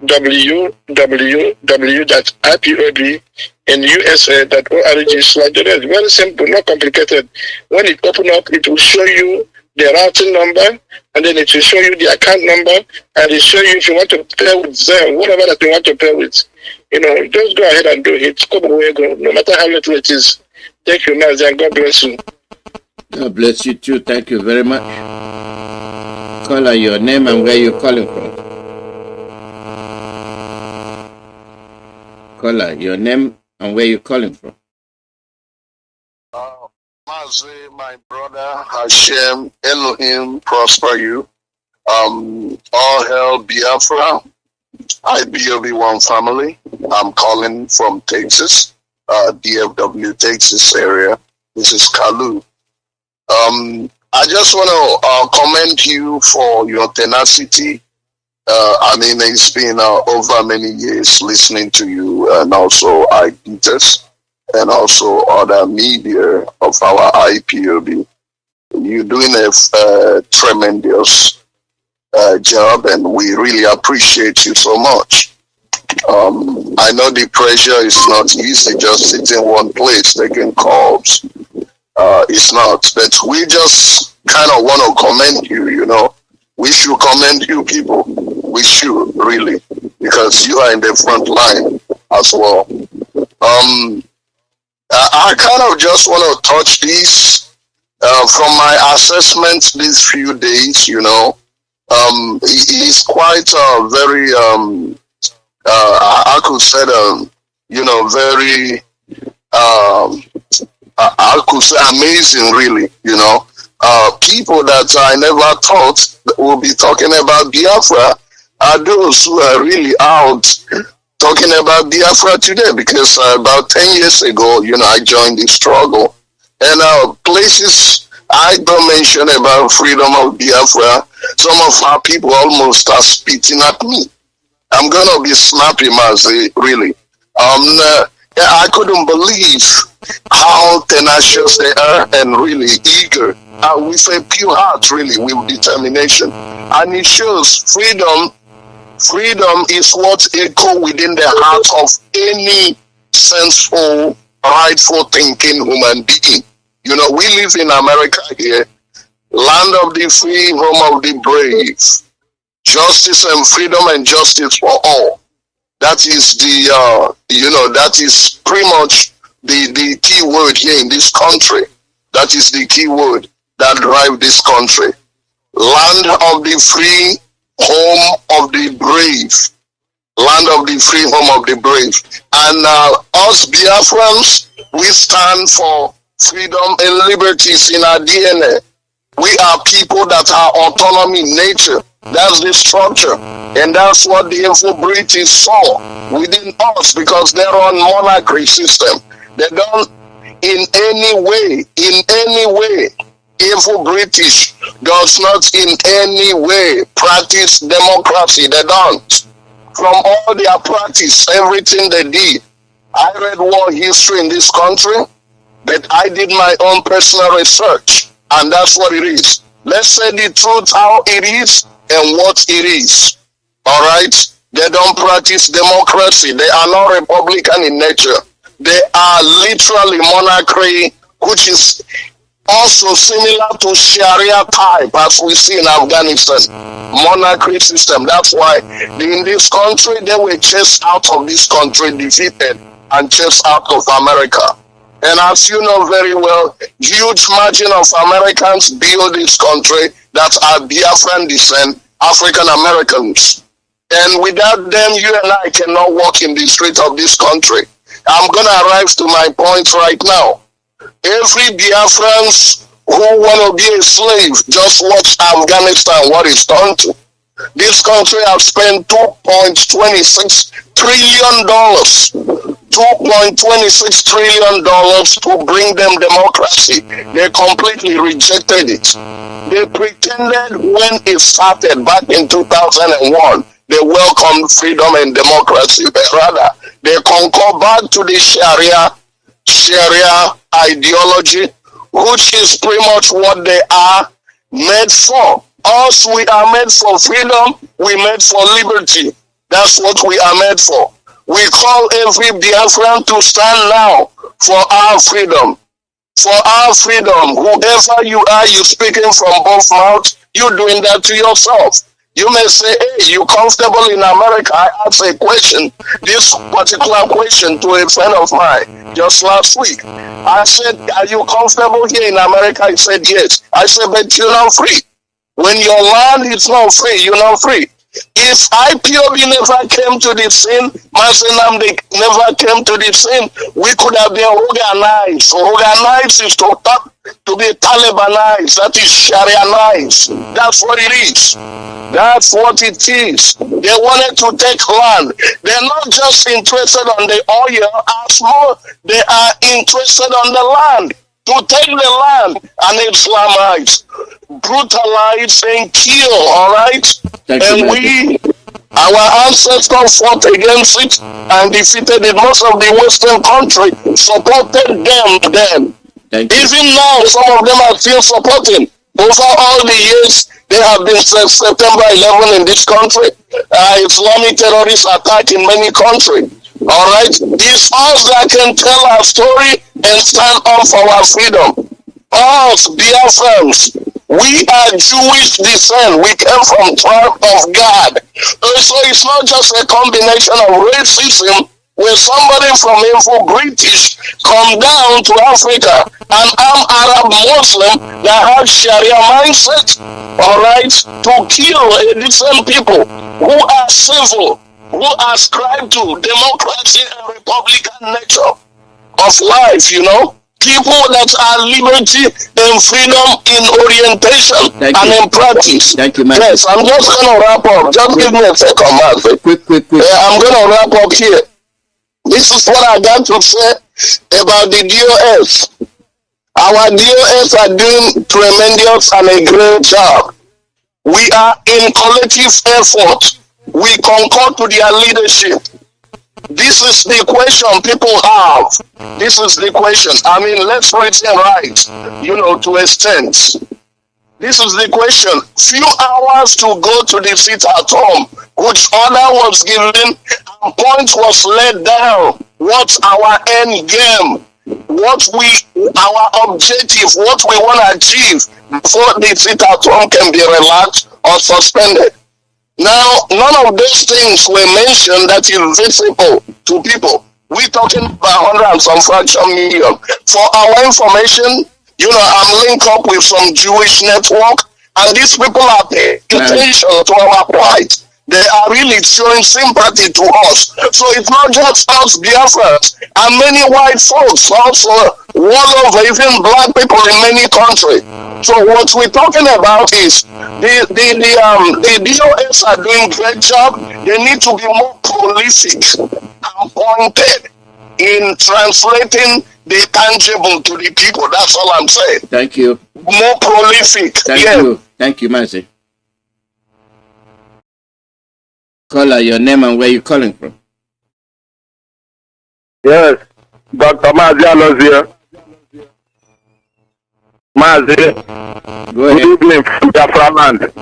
www.ipobinUSA.org/donate. Very simple, not complicated. When it opens up, it will show you the routing number, and then it will show you the account number, and it will show you if you want to pay with them, whatever that you want to pay with. Just go ahead and do it. No matter how little it is. Thank you, Mazi, and God bless you. God bless you too. Thank you very much. Caller, your name and where you're calling from. Caller, your name and where you're calling from. Mazi, my brother, Hashem, Elohim, prosper you. All hail Biafra, IBOB1 family. I'm calling from Texas, DFW, Texas area. This is Kanu. I just want to commend you for your tenacity. It's been over many years listening to you, and also IDTES, and also other media of our IPOB. You're doing a tremendous job, and we really appreciate you so much. I know the pressure is not easy, just sitting in one place taking calls. It's not, but we just kind of want to commend you, We should commend you people. We should, really, because you are in the front line as well. I kind of just want to touch this from my assessment these few days, you know. It's quite very, I could say, you know, very, I could say amazing, really, you know. People that I never thought will be talking about Biafra are those who are really out talking about Biafra today, because about 10 years ago, you know, I joined the struggle. And places I don't mention about freedom of Biafra, some of our people almost are spitting at me. I'm going to be snappy, Mazi, really. I couldn't believe how tenacious they are and really eager. With a pure heart, really, with determination. And it shows freedom is what echo within the heart of any sensible, rightful thinking human being. You know, we live in America here, land of the free, home of the brave. Justice and freedom and justice for all. That is the, you know, that is pretty much the key word here in this country. That is the key word that drives this country. Land of the free, home of the brave. Land of the free, home of the brave. And us Biafrans, we stand for freedom and liberties in our DNA. We are people that are autonomy in nature. That's the structure. And that's what the British saw within us, because they're on monarchy system. They don't in any way, evil British does not in any way practice democracy. They don't. From all their practice, everything they did. I read war history in this country, but I did my own personal research, and that's what it is. Let's say the truth how it is and what it is. All right? They don't practice democracy. They are not Republican in nature. They are literally monarchy, which is also similar to Sharia type as we see in Afghanistan. Monarchy system. That's why in this country, they were chased out of this country, defeated, and chased out of America. And as you know very well, huge margin of Americans build this country that are Biafran descent, African Americans. And without them, you and I cannot walk in the streets of this country. I'm going to arrive to my point right now. Every Biafrans who want to be a slave, just watch Afghanistan, what it's done to. This country has spent $2.26 trillion. $2.26 trillion to bring them democracy. They completely rejected it. They pretended when it started back in 2001, they welcomed freedom and democracy, but rather they concur back to the Sharia ideology, which is pretty much what they are made for. Us, we are made for freedom, we made for liberty. That's what we are made for. We call every Biafran to stand now for our freedom. For our freedom. Whoever you are, you speaking from both mouths, you're doing that to yourself. You may say, hey, you comfortable in America? I asked a question, this particular question to a friend of mine just last week. I said, are you comfortable here in America? He said, yes. I said, but you're not free. When your land is not free, you're not free. If Ipob never came to the scene, Nnamdi never came to the scene, we could have been organized. Organized is to be Talibanized. That is Sharianized. That's what it is. That's what it is. They wanted to take land. They're not just interested on the oil, as more they are interested on the land. To take the land and Islamize, brutalize and kill, all right? And our ancestors fought against it and defeated it. Most of the Western countries supported them then. Even now, some of them are still supporting. Over all the years, they have been September 11 in this country. Islamic terrorist attack in many countries. All right, it's us that can tell our story and stand up for our freedom. Us, Biafrans, We are Jewish descent. We came from tribe of God. So it's not just a combination of racism where somebody from info British come down to Africa and I'm Arab Muslim that have Sharia mindset, all right, to kill decent people who are civil, who ascribe to democracy and republican nature of life, you know. People that are liberty and freedom in orientation and in practice. Thank you, man. Yes, I'm just going to wrap up. Just give me a second, man. Quick. I'm going to wrap up here. This is what I got to say about the DOS. Our DOS are doing tremendous and a great job. We are in collective effort. We concur to their leadership. This is the question people have. This is the question. I mean, let's put it right, you know, to extent. This is the question. Few hours to go to the seat at home, which order was given and point was laid down. What's our end game? Our objective, what we want to achieve before the seat at home can be relaxed or suspended. Now, none of those things were mentioned that is visible to people. We're talking about 100 and some fraction million. For our information, you know, I'm linked up with some Jewish network, and these people are paying attention to our plight. They are really showing sympathy to us. So it's not just us Biafrans, and many white folks also all over, even black people in many countries. So what we're talking about is the DOS are doing great job. They need to be more prolific and pointed in translating the tangible to the people. That's all I'm saying. Thank you. More prolific. Thank you, Mazi. Caller, your name and where you calling from? Yes, Dr. Mazi Alozie. Mazi, good evening from Biafra land.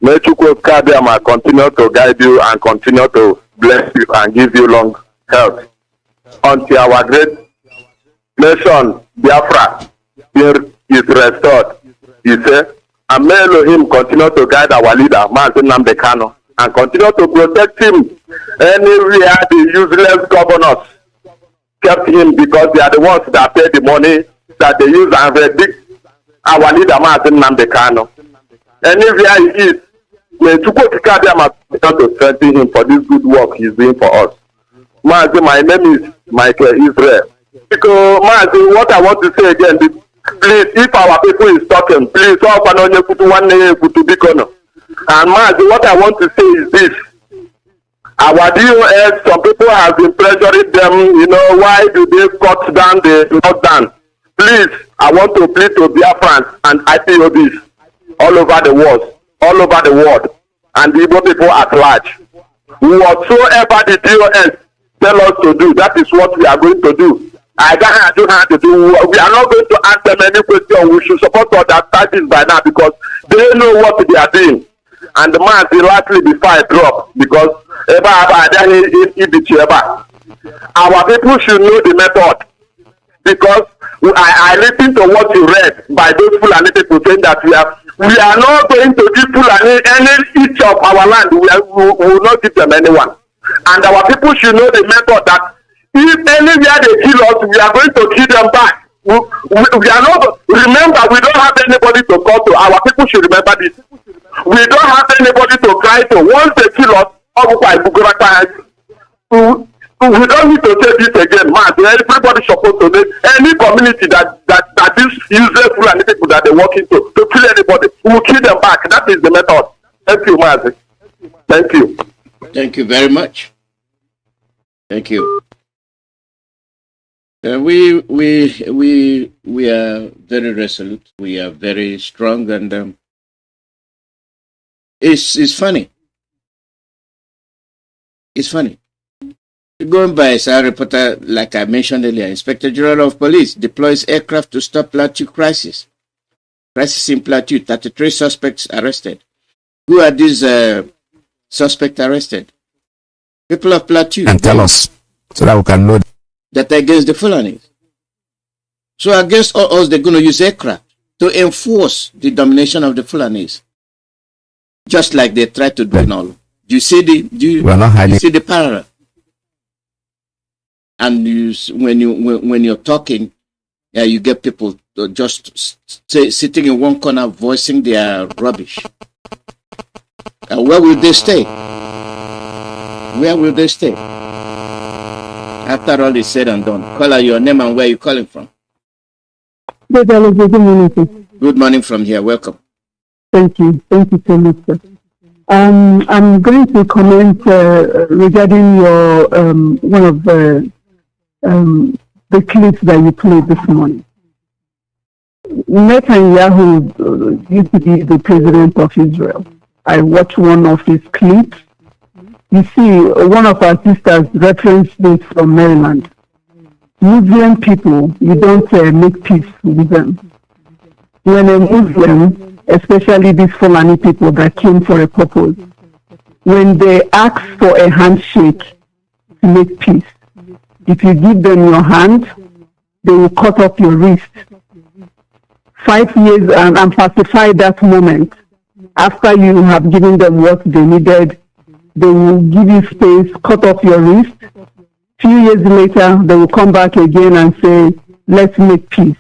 May Chukwuemeka continue to guide you and continue to bless you and give you long health until our great nation, Biafra, is restored. He said, and may Elohim continue to guide our leader, Mazi Nnamdi Kanu, and continue to protect him anywhere the useless governors kept him, because they are the ones that pay the money that they use and predict our leader, Mazi Nnamdi Kanu. Anywhere he is, may Chukwuemeka continue to strengthen him for this good work he's doing for us. Mazi, my name is Michael Israel. Because Mazi, what I want to say again, please, if our people is talking, please, and Mazi, what I want to say is this. Our DOS, some people have been pressuring them, you know, why do they cut down the lockdown? Please, I want to plead to Biafrans and IPOBs all over the world, and the Igbo people at large. Whatsoever the DOS tell us to do, that is what we are going to do. I don't have to do. We are not going to ask them any question. We should support to understand this by now, because they know what they are doing. And the man will likely before I drop, because our people should know the method. Because I listen to what you read by those Fulani people saying that we are not going to give Fulani any each of our land. We will not give them anyone. And our people should know the method that if anywhere they kill us, we are going to kill them back. We are not, remember, we don't have anybody to call to. Our people should remember this. We don't have anybody to cry to. Once they kill us, we don't need to say this again, man. Everybody supposed to know any community that this useless Fulani people that they walk into to kill anybody, we will kill them back. That is the method. Thank you, Mazi. Thank you. Thank you very much. Thank you. We are very resolute. We are very strong, and it's funny. It's funny. Going by as a reporter, like I mentioned earlier, Inspector General of Police deploys aircraft to stop Plateau crisis. Crisis in Plateau, 33 suspects arrested. Who are these suspects arrested? People of Plateau. And tell us, so that we can know. That are against the Fulanis. So against all us, they're going to use aircraft. to enforce the domination of the Fulanis, just like they tried to do in all. Do you see the you see the parallel? And when you're talking, you get people just sitting in one corner voicing their rubbish. Where will they stay? Where will they stay? After all is said and done, call out your name and where you're calling from. Good morning. Good morning from here. Welcome. Thank you so much, sir. I'm going to comment regarding your one of the clips that you played this morning. Netanyahu used to be the president of Israel. I watched one of his clips. You see, one of our sisters referenced this from Maryland. Muslim people, you don't make peace with them. When a Muslim, especially these Fulani people that came for a purpose, when they ask for a handshake to make peace, if you give them your hand, they will cut off your wrist. 5 years and pacify that moment. After you have given them what they needed, they will give you space, cut off your wrist. Few years later, they will come back again and say, let's make peace.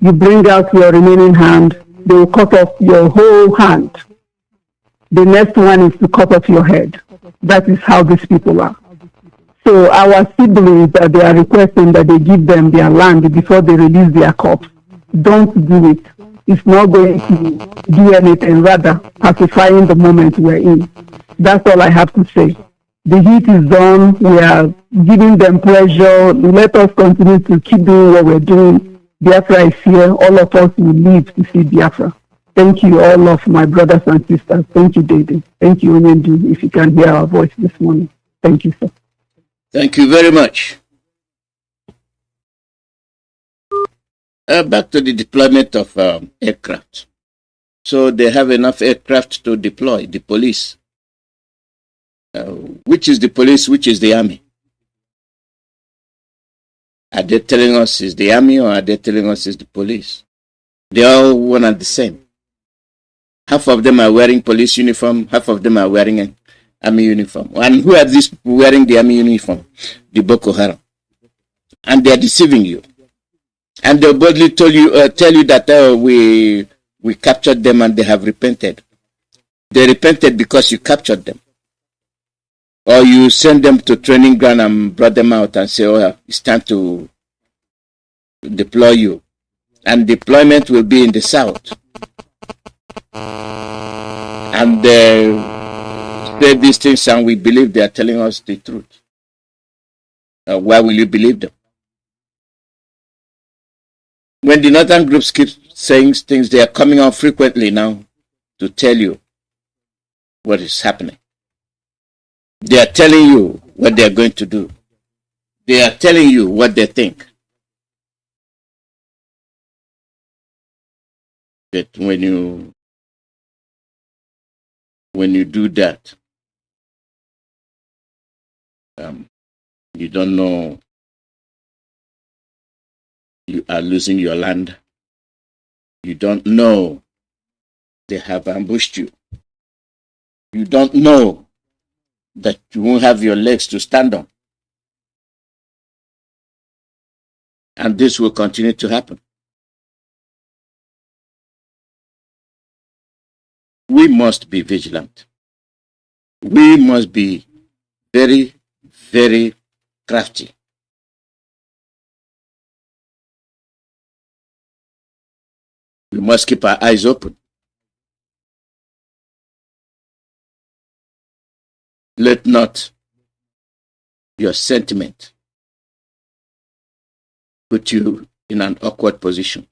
You bring out your remaining hand, they will cut off your whole hand. The next one is to cut off your head. That is how these people are. So our siblings, they are requesting that they give them their land before they release their corpse. Don't do it. It's not going to do anything, rather pacifying the moment we're in. That's all I have to say. The heat is done. We are giving them pleasure. Let us continue to keep doing what we're doing. Biafra is here. All of us will live to see Biafra. Thank you, all of my brothers and sisters. Thank you, David. Thank you, Onyendu, if you can hear our voice this morning. Thank you, sir. Thank you very much. Back to the deployment of aircraft. So they have enough aircraft to deploy the police. Which is the police, which is the army? Are they telling us it's the army or are they telling us it's the police? They're all one and the same. Half of them are wearing police uniform, half of them are wearing an army uniform. And who are these people wearing the army uniform? The Boko Haram. And they are deceiving you. And they boldly tell you that we captured them and they have repented. They repented because you captured them. Or you send them to training ground and brought them out and say, oh, it's time to deploy you. And deployment will be in the south. And they say these things and we believe they are telling us the truth. Why will you believe them? When the northern groups keep saying things, they are coming on frequently now to tell you what is happening. They are telling you what they are going to do. They are telling you what they think. But when you do that, you don't know you are losing your land. You don't know they have ambushed you. You don't know that you won't have your legs to stand on. And this will continue to happen. We must be vigilant. We must be very, very crafty. We must keep our eyes open. Let not your sentiment put you in an awkward position.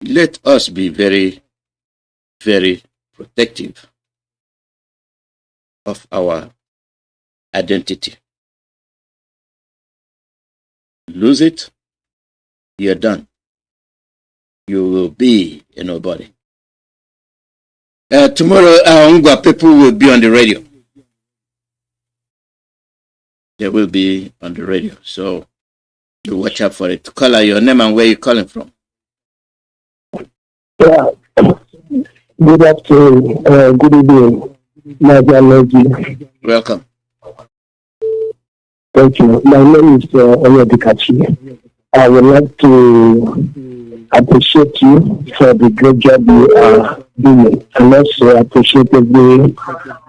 Let us be very, very protective of our identity. Lose it, you're done. You will be a nobody. Tomorrow, Ungwa people will be on the radio. They will be on the radio. So You watch out for it. Caller, your name and where you calling from? Yeah. Good afternoon. Good evening, Mazi Alozie. Welcome. Thank you. My name is Oyedikachi. I would like to appreciate you for the great job you are doing, and also appreciate the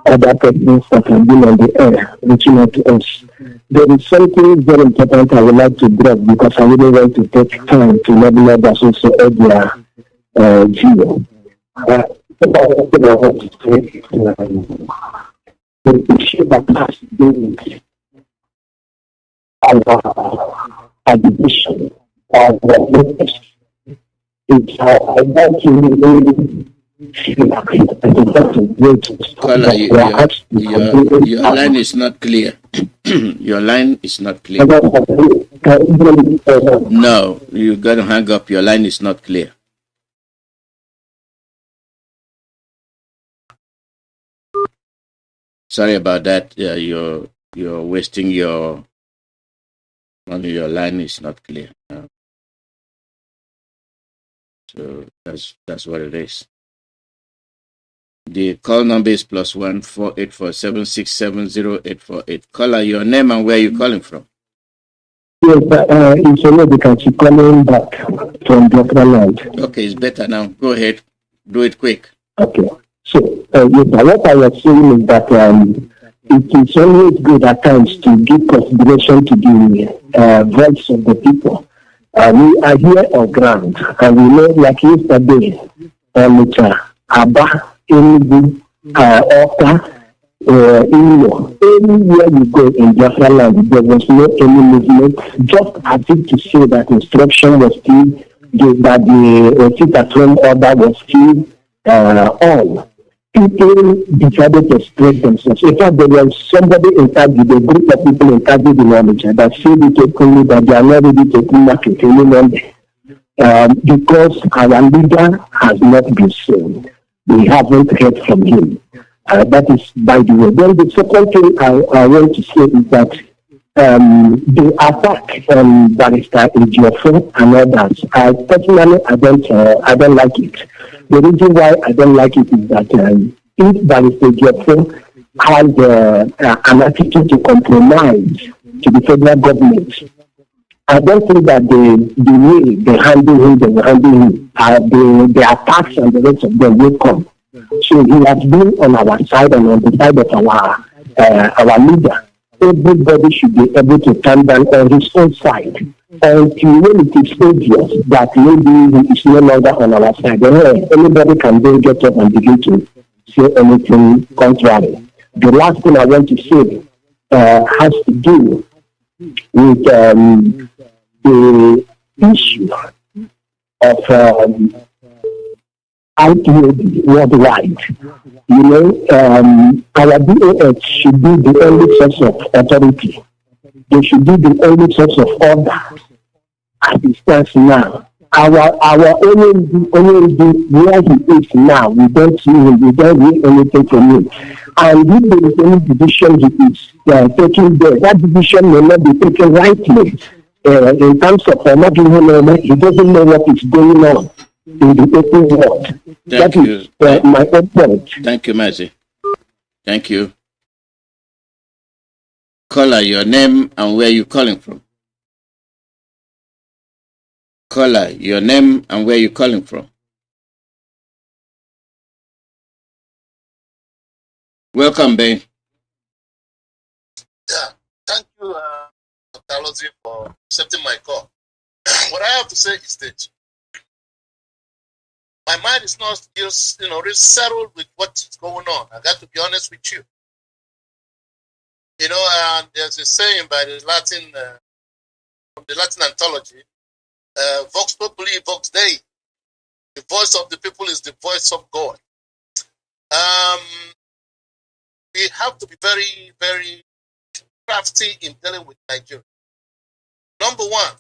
other persons that have been on the air reaching out to us. There is something very important I would like to drop because I really want to take time to let others also add their view. The issue that has been a division of the it's I want to really feel like your line is not clear. Your line is not clear. No, you got to hang up. Your line is not clear. Sorry about that. Yeah, you're wasting your money. Your line is not clear. So that's what it is. The call number is +1 4847 670 Caller, your name and where you calling from? Yes, it's only because you're coming back from Biafra land. Okay, it's better now. Go ahead. Do it quick. Okay. So, what I was saying is that it is always good at times to give consideration to the voice of the people. We are here on ground, and we know, like yesterday, Aba, Enugu, Oka, anywhere you go in Biafra land, there was no any movement, just as if to say that instruction was still, that the sit-at-home order was still on. People decided to express themselves. In fact, there was somebody interviewed, a group of people interviewed in Onitsha that said it openly that they are not ready to come back in any longer because our leader has not been seen. We haven't heard from him. That is by the way. Then the second thing I want to say is that the attack on Barrister Ejiofor and others, personally, I don't like it. The reason why I don't like it is that if Barrister Ejiofor has an attitude to compromise to the federal government, I don't think that the way they handle him, the attacks and the rest of them will come. So he has been on our side and on the side of our leader. Everybody should be able to stand down on his own side until when it is obvious that maybe he is no longer on our side. Anybody can then get up and begin to say anything contrary. The last thing I want to say has to do with the issue of IPOB worldwide. You know, our DOH should be the only source of authority. They should be the only source of order as it stands now. Our only where he is now, we don't see him, we don't hear anything from him. And if there is any decision he is taking there, that decision may not be taken rightly. In terms of not even he doesn't know what is going on in the open world. That is my own point. Thank you, Mazi. Thank you. Caller, your name and where you calling from? Caller, your name and where you calling from? Welcome, Ben. Yeah, thank you, Dr. Alozie, for accepting my call. What I have to say is that my mind is not just, really settled with what's going on. I got to be honest with you. And there's a saying by the Latin, from the Latin anthology, Vox Populi, Vox Dei. The voice of the people is the voice of God. We have to be very, very crafty in dealing with Nigeria. Number one,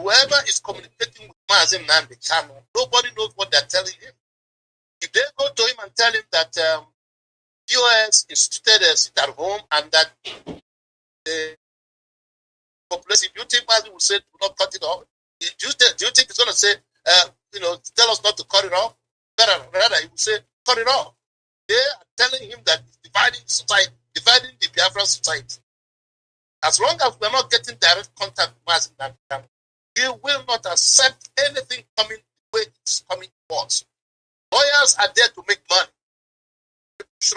whoever is communicating with Mazi Nnamdi, nobody knows what they're telling him. If they go to him and tell him that POS instituted a sit at home and that population, do you think Mazi will say do not cut it off? Do you think he's going to say, tell us not to cut it off? Rather, he will say, cut it off. They are telling him that it's dividing society, dividing the Biafran society. As long as we're not getting direct contact with Mazi Nnamdi, he will not accept anything coming the way it's coming to us. Lawyers are there to make money. It's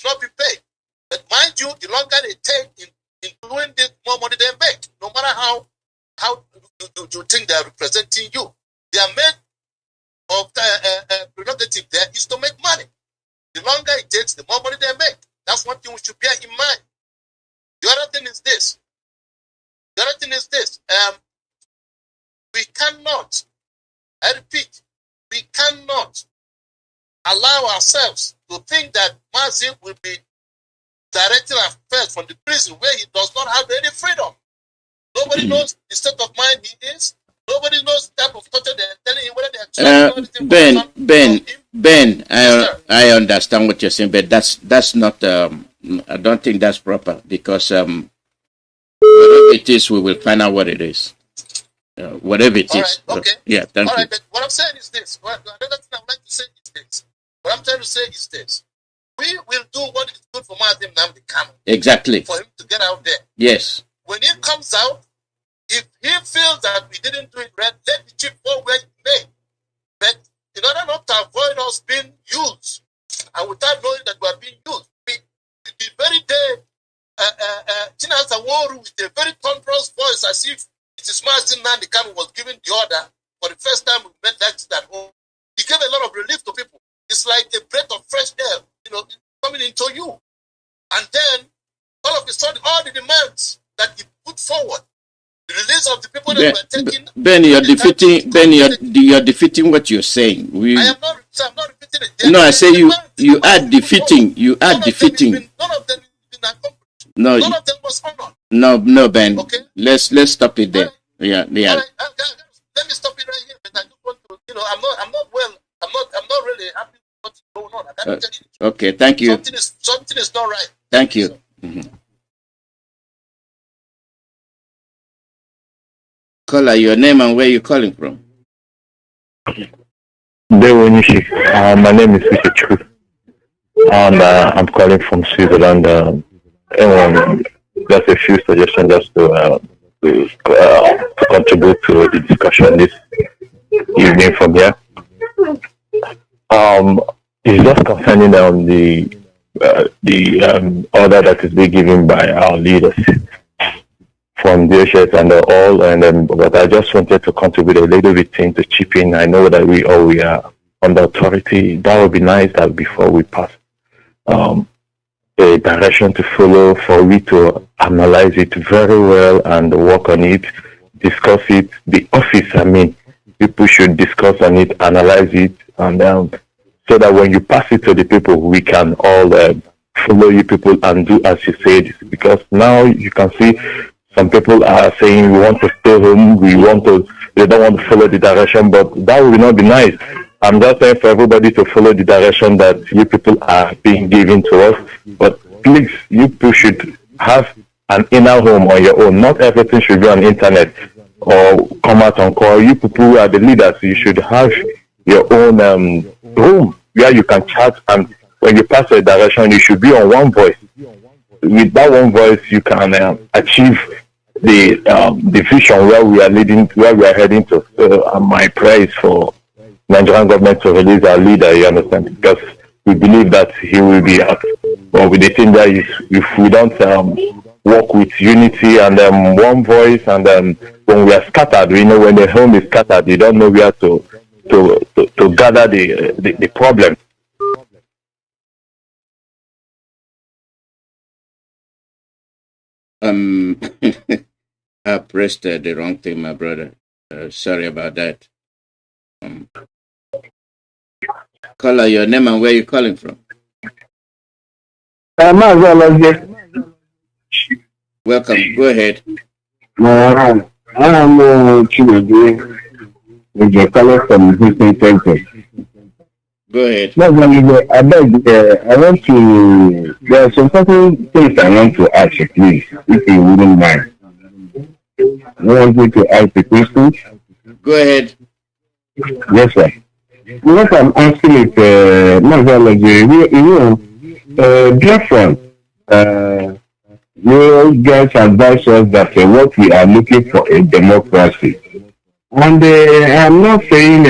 not be paid. But mind you, the longer they take in doing this, more money they make. No matter how you think they are representing you. Their main prerogative there is to make money. The longer it takes, the more money they make. That's one thing we should bear in mind. The other thing is this. We cannot, I repeat, we cannot allow ourselves to think that Mazi will be directing affairs from the prison where he does not have any freedom. Nobody knows the state of mind he is. Nobody knows the type of torture they're telling him, whether they are Ben, I understand what you're saying, but that's not. I don't think that's proper because whatever it is, we will find out what it is. Whatever it is. Right, okay. Yeah, thank you. All right, but what I'm saying is this. Another thing I'd like to say is this. What I'm trying to say is this. We will do what is good for Mazi Nnamdi Kanu. Exactly. For him to get out there. Yes. When he comes out, if he feels that we didn't do it right, let the chip fall where it may. But in order not to avoid us being used, and without knowing that we are being used, the very day Chinasa Woru with a very thunderous voice, as if it is Mazi Nnamdi Kanu was giving the order for the first time we met that at home, he gave a lot of relief to people. It's like a breath of fresh air, coming into you. And then, all of a sudden, all the demands that he put forward, the release of the people that were taking... Ben, you're defeating what you're saying. I'm not repeating it. No, I say you are defeating. You are defeating. None of them been accomplished. No, none of them was honored. No, Ben. Okay. Let's stop it there. Yeah. All right, let me stop it right here. But I just want to, I'm not really happy with what's going on. I can't tell you. Okay, thank you. Something is not right. Thank you. Caller, your name and where you calling from? My name is Mazi Chukwuemeka, and I'm calling from Switzerland. Just a few suggestions just to contribute to the discussion this evening from here. It's just concerning the order that is being given by our leaders from DHS and all, but I just wanted to contribute a little bit to chip in. I know that we are under authority. That would be nice that before we pass a direction to follow, for we to analyze it very well and work on it, discuss it. The office, people should discuss on it, analyze it, and so that when you pass it to the people, we can all follow you people and do as you said. Because now you can see some people are saying we want to stay home, they don't want to follow the direction, but that will not be nice. I'm just saying for everybody to follow the direction that you people are being given to us. But please, you people should have an inner home on your own. Not everything should be on internet or come out on call. You people who are the leaders, you should have your own room where you can chat, and when you pass a direction, you should be on one voice. With that one voice, you can achieve the vision where we are heading to. So my prayer is for Nigerian government to release our leader, you understand, because we believe that he will be out. But with the thing that is, if we don't work with unity and one voice, and when we are scattered, when the home is scattered, you don't know where to gather the problem. I pressed the wrong thing, my brother. Sorry about that. Caller, your name and where you calling from? Mazi Alozie. Welcome. Go ahead. I'm Chinedu. We get calling from Houston, Texas. Go ahead. No, I beg, I want to, there are some certain things I want to ask you, please, if you wouldn't mind. I want you to ask the questions. Go ahead. Yes, sir. What I'm asking is, Mazi Alozie, Biafran, you guys advise us that what we are looking for is democracy. And I'm not saying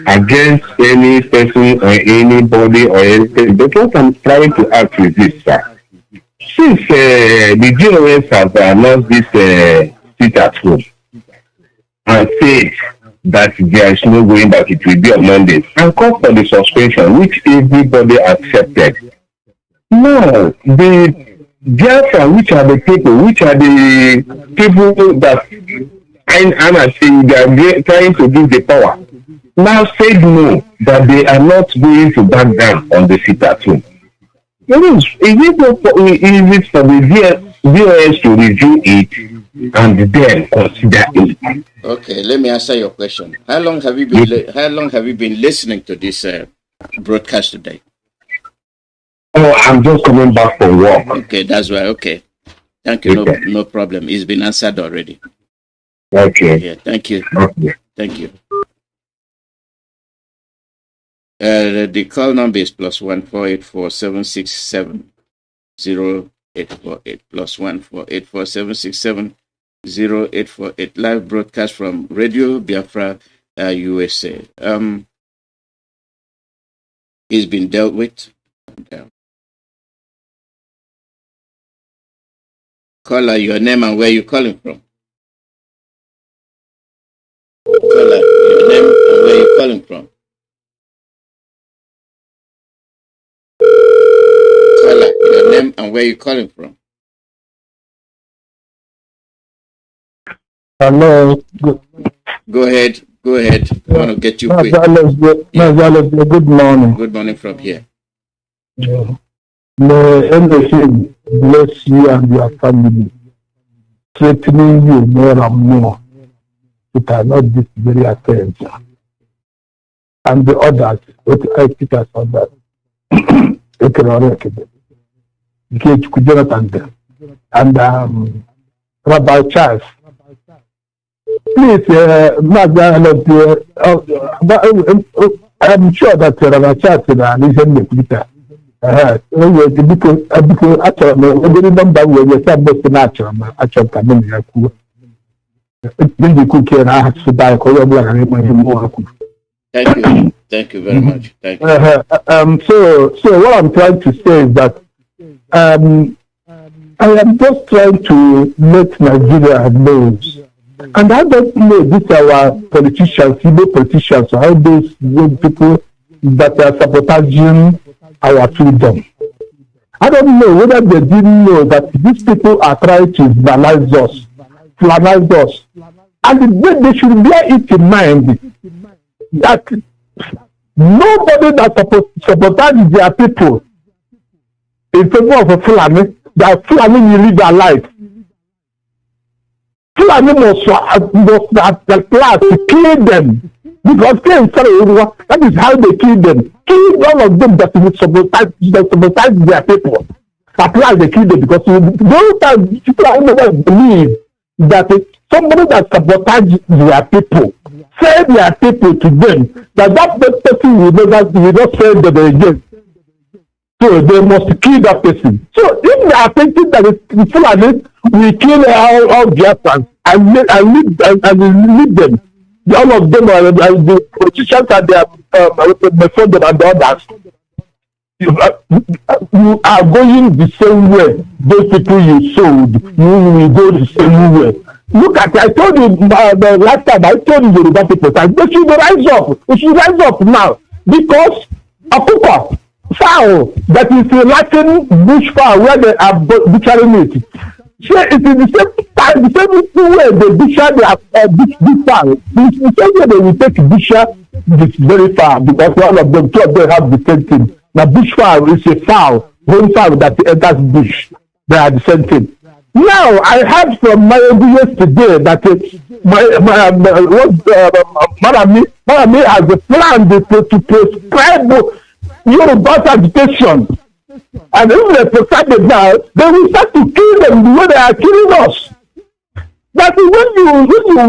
against any person or anybody or anything, but what I'm trying to ask is this, sir. Since the GOS have announced this sit at home and said that there is no going back, it will be on Monday, and call for the suspension, which everybody accepted. No, the Biafra, which are the people that I'm saying they are trying to give the power, now said no, that they are not going to back down on the sit at home. Is it for the VOS to review it and then consider it? Okay, let me answer your question. How long have you been listening to this broadcast today? Oh, I'm just coming back from work. Okay, that's right. Okay, thank you. Okay. No problem. It's been answered already. Okay. Yeah, thank you. Okay. Thank you. The call number is +1 484 767 0848 +1 484 767 0848. Live broadcast from Radio Biafra, USA. It's been dealt with. Caller, your name and where you calling from. Caller, your name and where you calling from. Caller, your name and where you calling from. Hello. Go ahead. I want to get you quick. Good morning. Good morning from here. Yeah. May anything bless you and your family, strengthening you more and more. It are not this very attention. And the others, what I think as others, and Rabbi Charles. Please, I'm sure that Rabbi Charles is in the Twitter. Because actually, every number where you start busting actually coming here. Then you could care. I have to buy a color. Thank you very much. Thank you. So what I'm trying to say is that I am just trying to let Nigeria know, and I don't know these our politicians, female politicians, how those people that are sabotaging our freedom. I don't know whether they didn't know that these people are trying to balance us, and they should bear it in mind that nobody that sabotage their people in favor of a Fulani, that Fulani will live their life. Fulani must have the class to kill them. Because that is how they kill them. Kill all of them that sabotage their people. That's why they kill them, because those times people never believe that somebody that sabotage their people, sell their people to them, that person will not sell them again. So they must kill that person. So if they are thinking that the Fulani will kill all Biafrans and lead them, all of them are the politicians and their before them and the others, you are going the same way. Those people you sold, you will go the same way. Look at it. I told you the last time, I told you Yoruba people that they should rise up. We should rise up now, because Akupa fowl that is a Latin bush fowl where they are butchering it. So it is the same time, the same way they butcher their bush fowl. It's the same way they will take butcher this very far, because two of them have the same thing. Now bush fowl is a fowl, one fowl that enters bush. They are the same thing. Now, I heard from my yesterday that Marami has a plan to prescribe Yoruba agitation. And if they prescribe it now, they will start to kill them the way they are killing us. That is when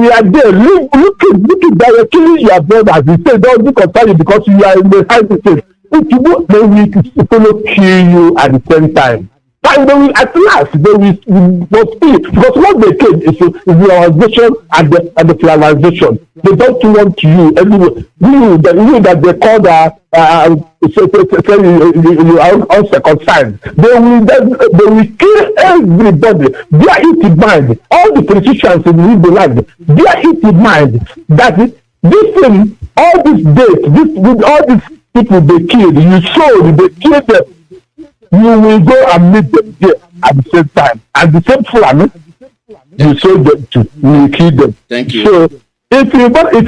you are there, look at that, you're killing your brothers. You say, don't concern you because you are in the high state. If you don't, they will follow kill you at the same time. But they will, at last, they will see, because what they came is the organization and the flagellation. They don't want you anyway. You that they call you are uncircumcised. They will kill everybody. They are in mind. All the politicians in the land, they are in mind that this thing, all these dates, with all these people they killed, you saw they killed them. You will go and meet them there at the same time. At the same time, you sold them to, you kill them. Thank you. So if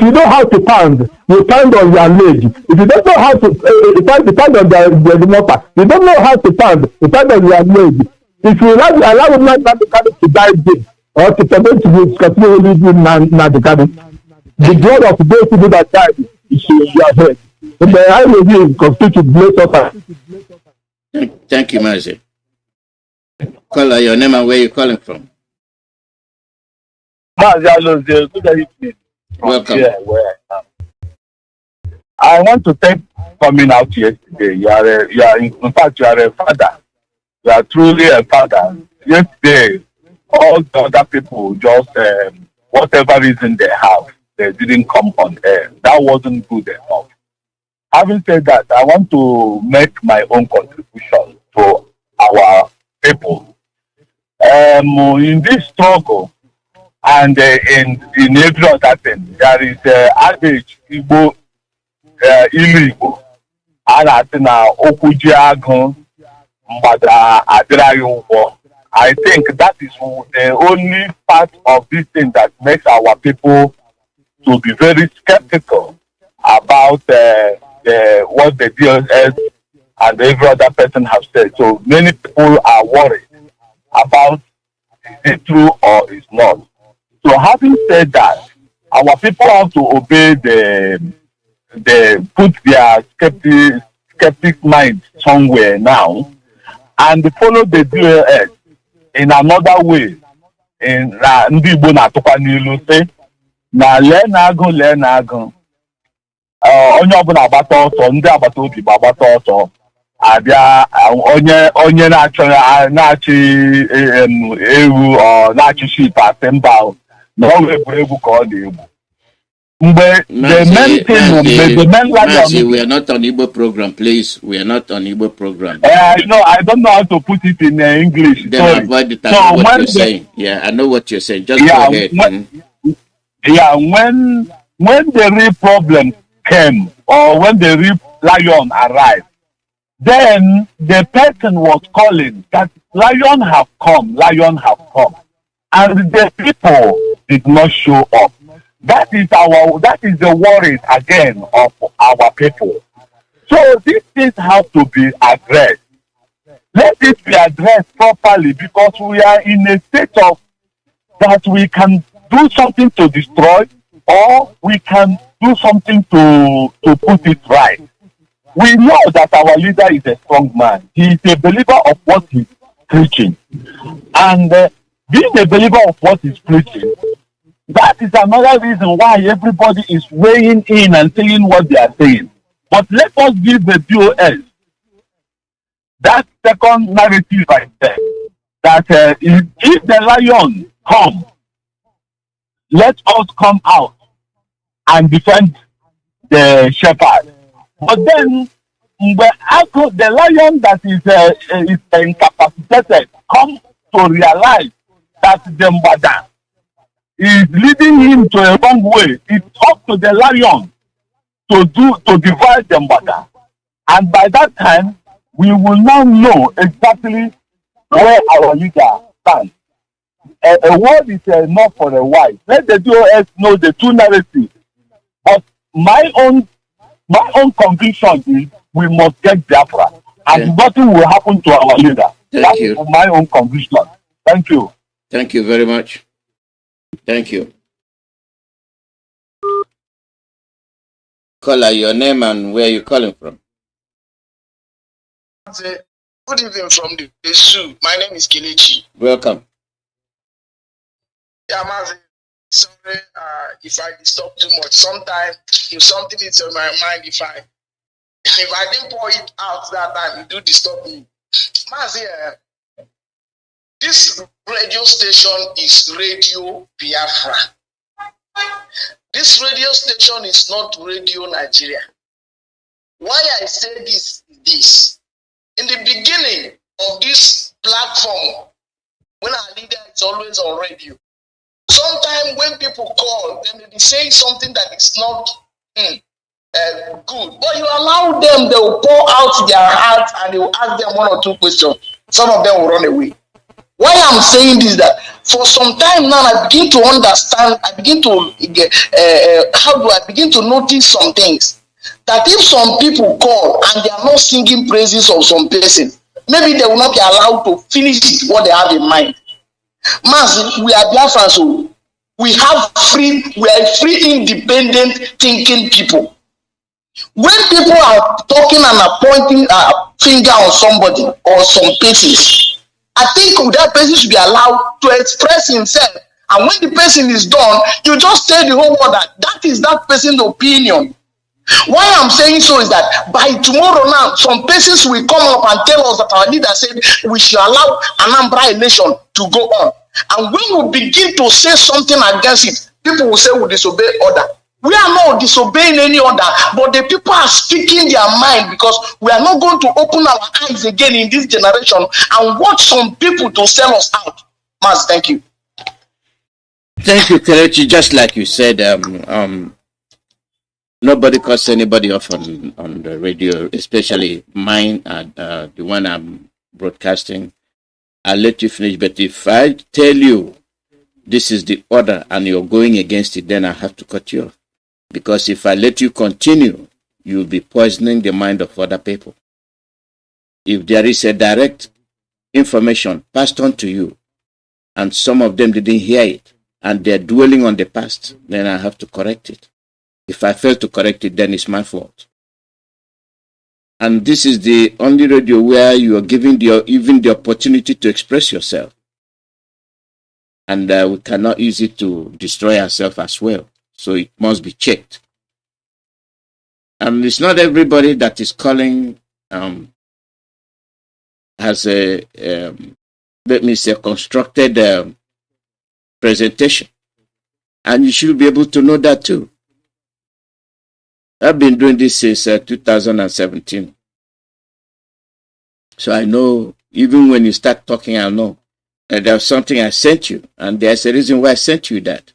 you know how to pound, you pound on your leg. If you don't know how to pound on the mortar, you don't know how to pound, you pound on your leg. If you allow them not to die dead, or to prevent to continue living not the blood of those people that died is in your head. And the eye will be complete to bless us. Thank you, Mazi. Caller, your name and where you're calling from. Mazi Alozie, good evening. Welcome. Here, where I am. I want to thank coming out yesterday. You are a father. You are truly a father. Yesterday, all the other people just whatever reason they have, they didn't come on air. That wasn't good enough. Having said that, I want to make my own contribution to our people. In this struggle and in every other thing, there is adage Igbo, Ilu Igbo, Anatina Okujiagun, Mbada Adrayo. I think that is the only part of this thing that makes our people to be very skeptical about what the DSS and every other person have said. So many people are worried about is it true or is not. So having said that, our people have to obey put their skeptic mind somewhere now and follow the DSS in another way. In Ndi Igbo na-atụkwa n'ilu sị na lee na agụ onye ọbụla agbata ọsọ, ndị agbata obi agbata ọsọ abịa onye na-achị ewu ọ na-achị sheep asị mba na ọ egwuregwu ka ọ na-egwu. Mgbe the main lion. We are not on Igbo program, please. We are not on Igbo program. I don't know how to put it in English. Then avoid it. I know what you're saying. Yeah, I know what you're saying. Just go ahead. When the real problem came, or when the real lion arrived, then the person was calling that lion have come, and the people did not show up. That is the worry again of our people. So these things have to be addressed. Let it be addressed properly, because we are in a state of that we can do something to destroy, or we can do something to put it right. We know that our leader is a strong man. He is a believer of what he's preaching. And being a believer of what he's preaching, that is another reason why everybody is weighing in and saying what they are saying. But let us give the DOS that second narrative right there, that if the lion comes, let us come out and defend the shepherd. But then, the lion that is incapacitated comes to realize that the Mbada is leading him to a wrong way. It's up to the lion to divide the Mbada. And by that time, we will now know exactly where our leader stands. A word is enough for a wise. Let the DOS know the true narrative. But my own conviction is we must get Biafra, and nothing will happen to our leader. That is my own conviction. Thank you. Thank you very much. Thank you. Caller, your name and where you calling from? Good evening from the zoo. My name is Kelechi. Welcome. Yeah, Mazi. Sorry if I disturb too much. Sometimes if something is on my mind, if I didn't pour it out that time, it do disturb me. Mazi, this radio station is Radio Biafra. This radio station is not Radio Nigeria. Why I say this is this. In the beginning of this platform, when our leader is always on radio, sometimes when people call, they may be saying something that is not good. But you allow them, they will pour out their heart and they will ask them one or two questions. Some of them will run away. Why I'm saying this, that for some time now, I begin to understand, I begin to begin to notice some things. That if some people call and they are not singing praises of some person, maybe they will not be allowed to finish what they have in mind. Mazi, we are Biafrans, so we are free, independent thinking people. When people are talking and are pointing a finger on somebody or some persons, I think that person should be allowed to express himself. And when the person is done, you just tell the whole world that is that person's opinion. Why I'm saying so is that by tomorrow now, some persons will come up and tell us that our leader said we should allow Anambra election to go on. And when we begin to say something against it, people will say we disobey order. We are not disobeying any order, but the people are speaking their mind because we are not going to open our eyes again in this generation and watch some people to sell us out. Mas, thank you. Thank you, Kelechi. Just like you said, nobody cuts anybody off on the radio, especially mine and the one I'm broadcasting. I'll let you finish, but if I tell you this is the order and you're going against it, then I have to cut you off. Because if I let you continue, you'll be poisoning the mind of other people. If there is a direct information passed on to you, and some of them didn't hear it, and they're dwelling on the past, then I have to correct it. If I fail to correct it, then it's my fault. And this is the only radio where you are given even the opportunity to express yourself. And we cannot use it to destroy ourselves as well. So it must be checked. And it's not everybody that is calling has a, let me say, constructed presentation. And you should be able to know that too. I've been doing this since 2017. So I know, even when you start talking, I know that there's something I sent you. And there's a reason why I sent you that.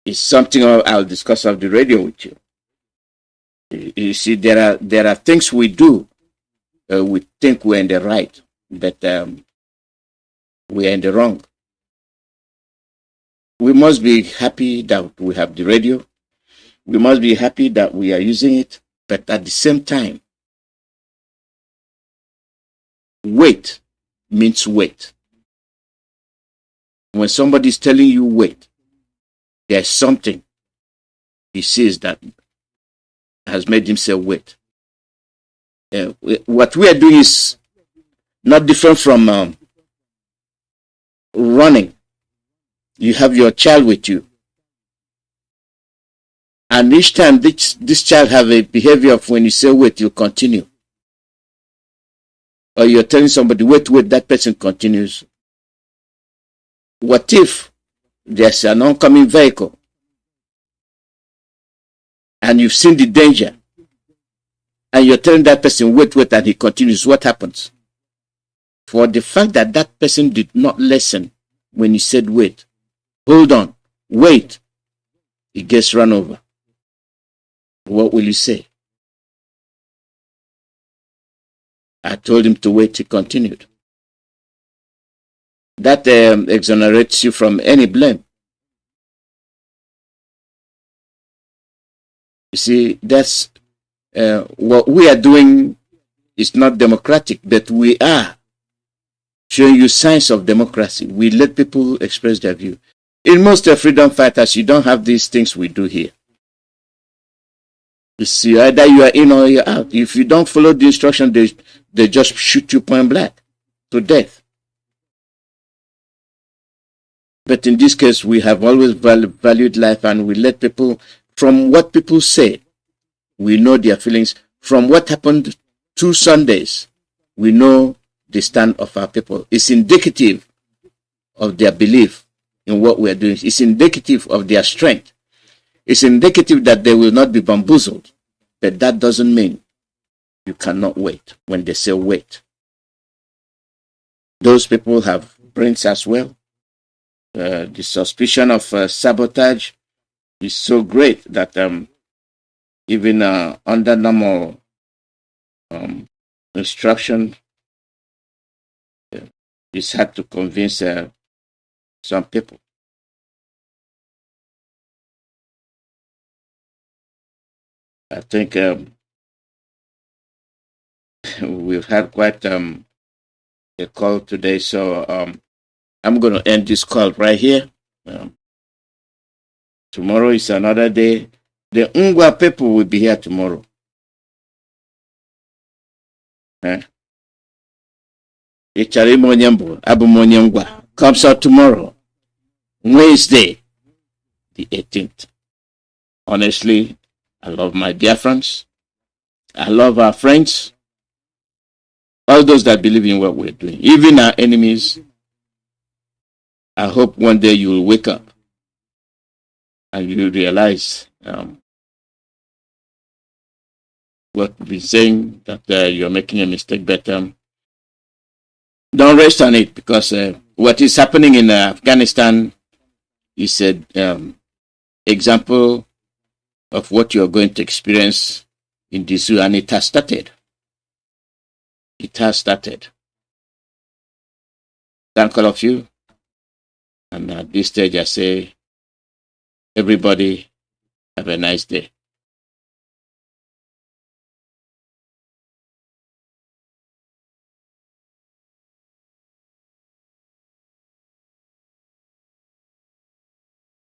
It's something I'll discuss off the radio with you. You see, there are things we do. We think we're in the right, but we are in the wrong. We must be happy that we have the radio. We must be happy that we are using it. But at the same time, wait means wait. When somebody is telling you wait, there's something he sees that has made him say wait. What we are doing is not different from running. You have your child with you. And each time this child have a behavior of when you say wait, you continue. Or you're telling somebody, wait, that person continues. What if there's an oncoming vehicle and you've seen the danger and you're telling that person, wait, and he continues? What happens? For the fact that that person did not listen when you said wait, hold on, wait, he gets run over. What will you say? I told him to wait, he continued. That exonerates you from any blame. You see, that's what we are doing is not democratic, but we are showing you signs of democracy. We let people express their view. In most freedom fighters, you don't have these things we do here. You see, either you are in or you're out. If you don't follow the instruction, they just shoot you point blank to death. But in this case, we have always valued life, and we let people, from what people say, we know their feelings. From what happened 2 Sundays, we know the stand of our people. It's indicative of their belief in what we are doing. It's indicative of their strength. It's indicative that they will not be bamboozled. But that doesn't mean you cannot wait when they say wait. Those people have brains as well. The suspicion of sabotage is so great that even under normal instruction, it's hard to convince some people. I think we've had quite a call today, so I'm going to end this call right here. Tomorrow is another day. The Ngwa people will be here tomorrow. Comes out tomorrow, Wednesday, the 18th. Honestly, I love my Biafrans. I love our friends. All those that believe in what we're doing. Even our enemies. I hope one day you will wake up and you will realize what we've been saying, that you're making a mistake, but don't rest on it, because what is happening in Afghanistan is an example of what you're going to experience in this zoo, and it has started. It has started. Thank all of you. And at this stage, I say, everybody, have a nice day.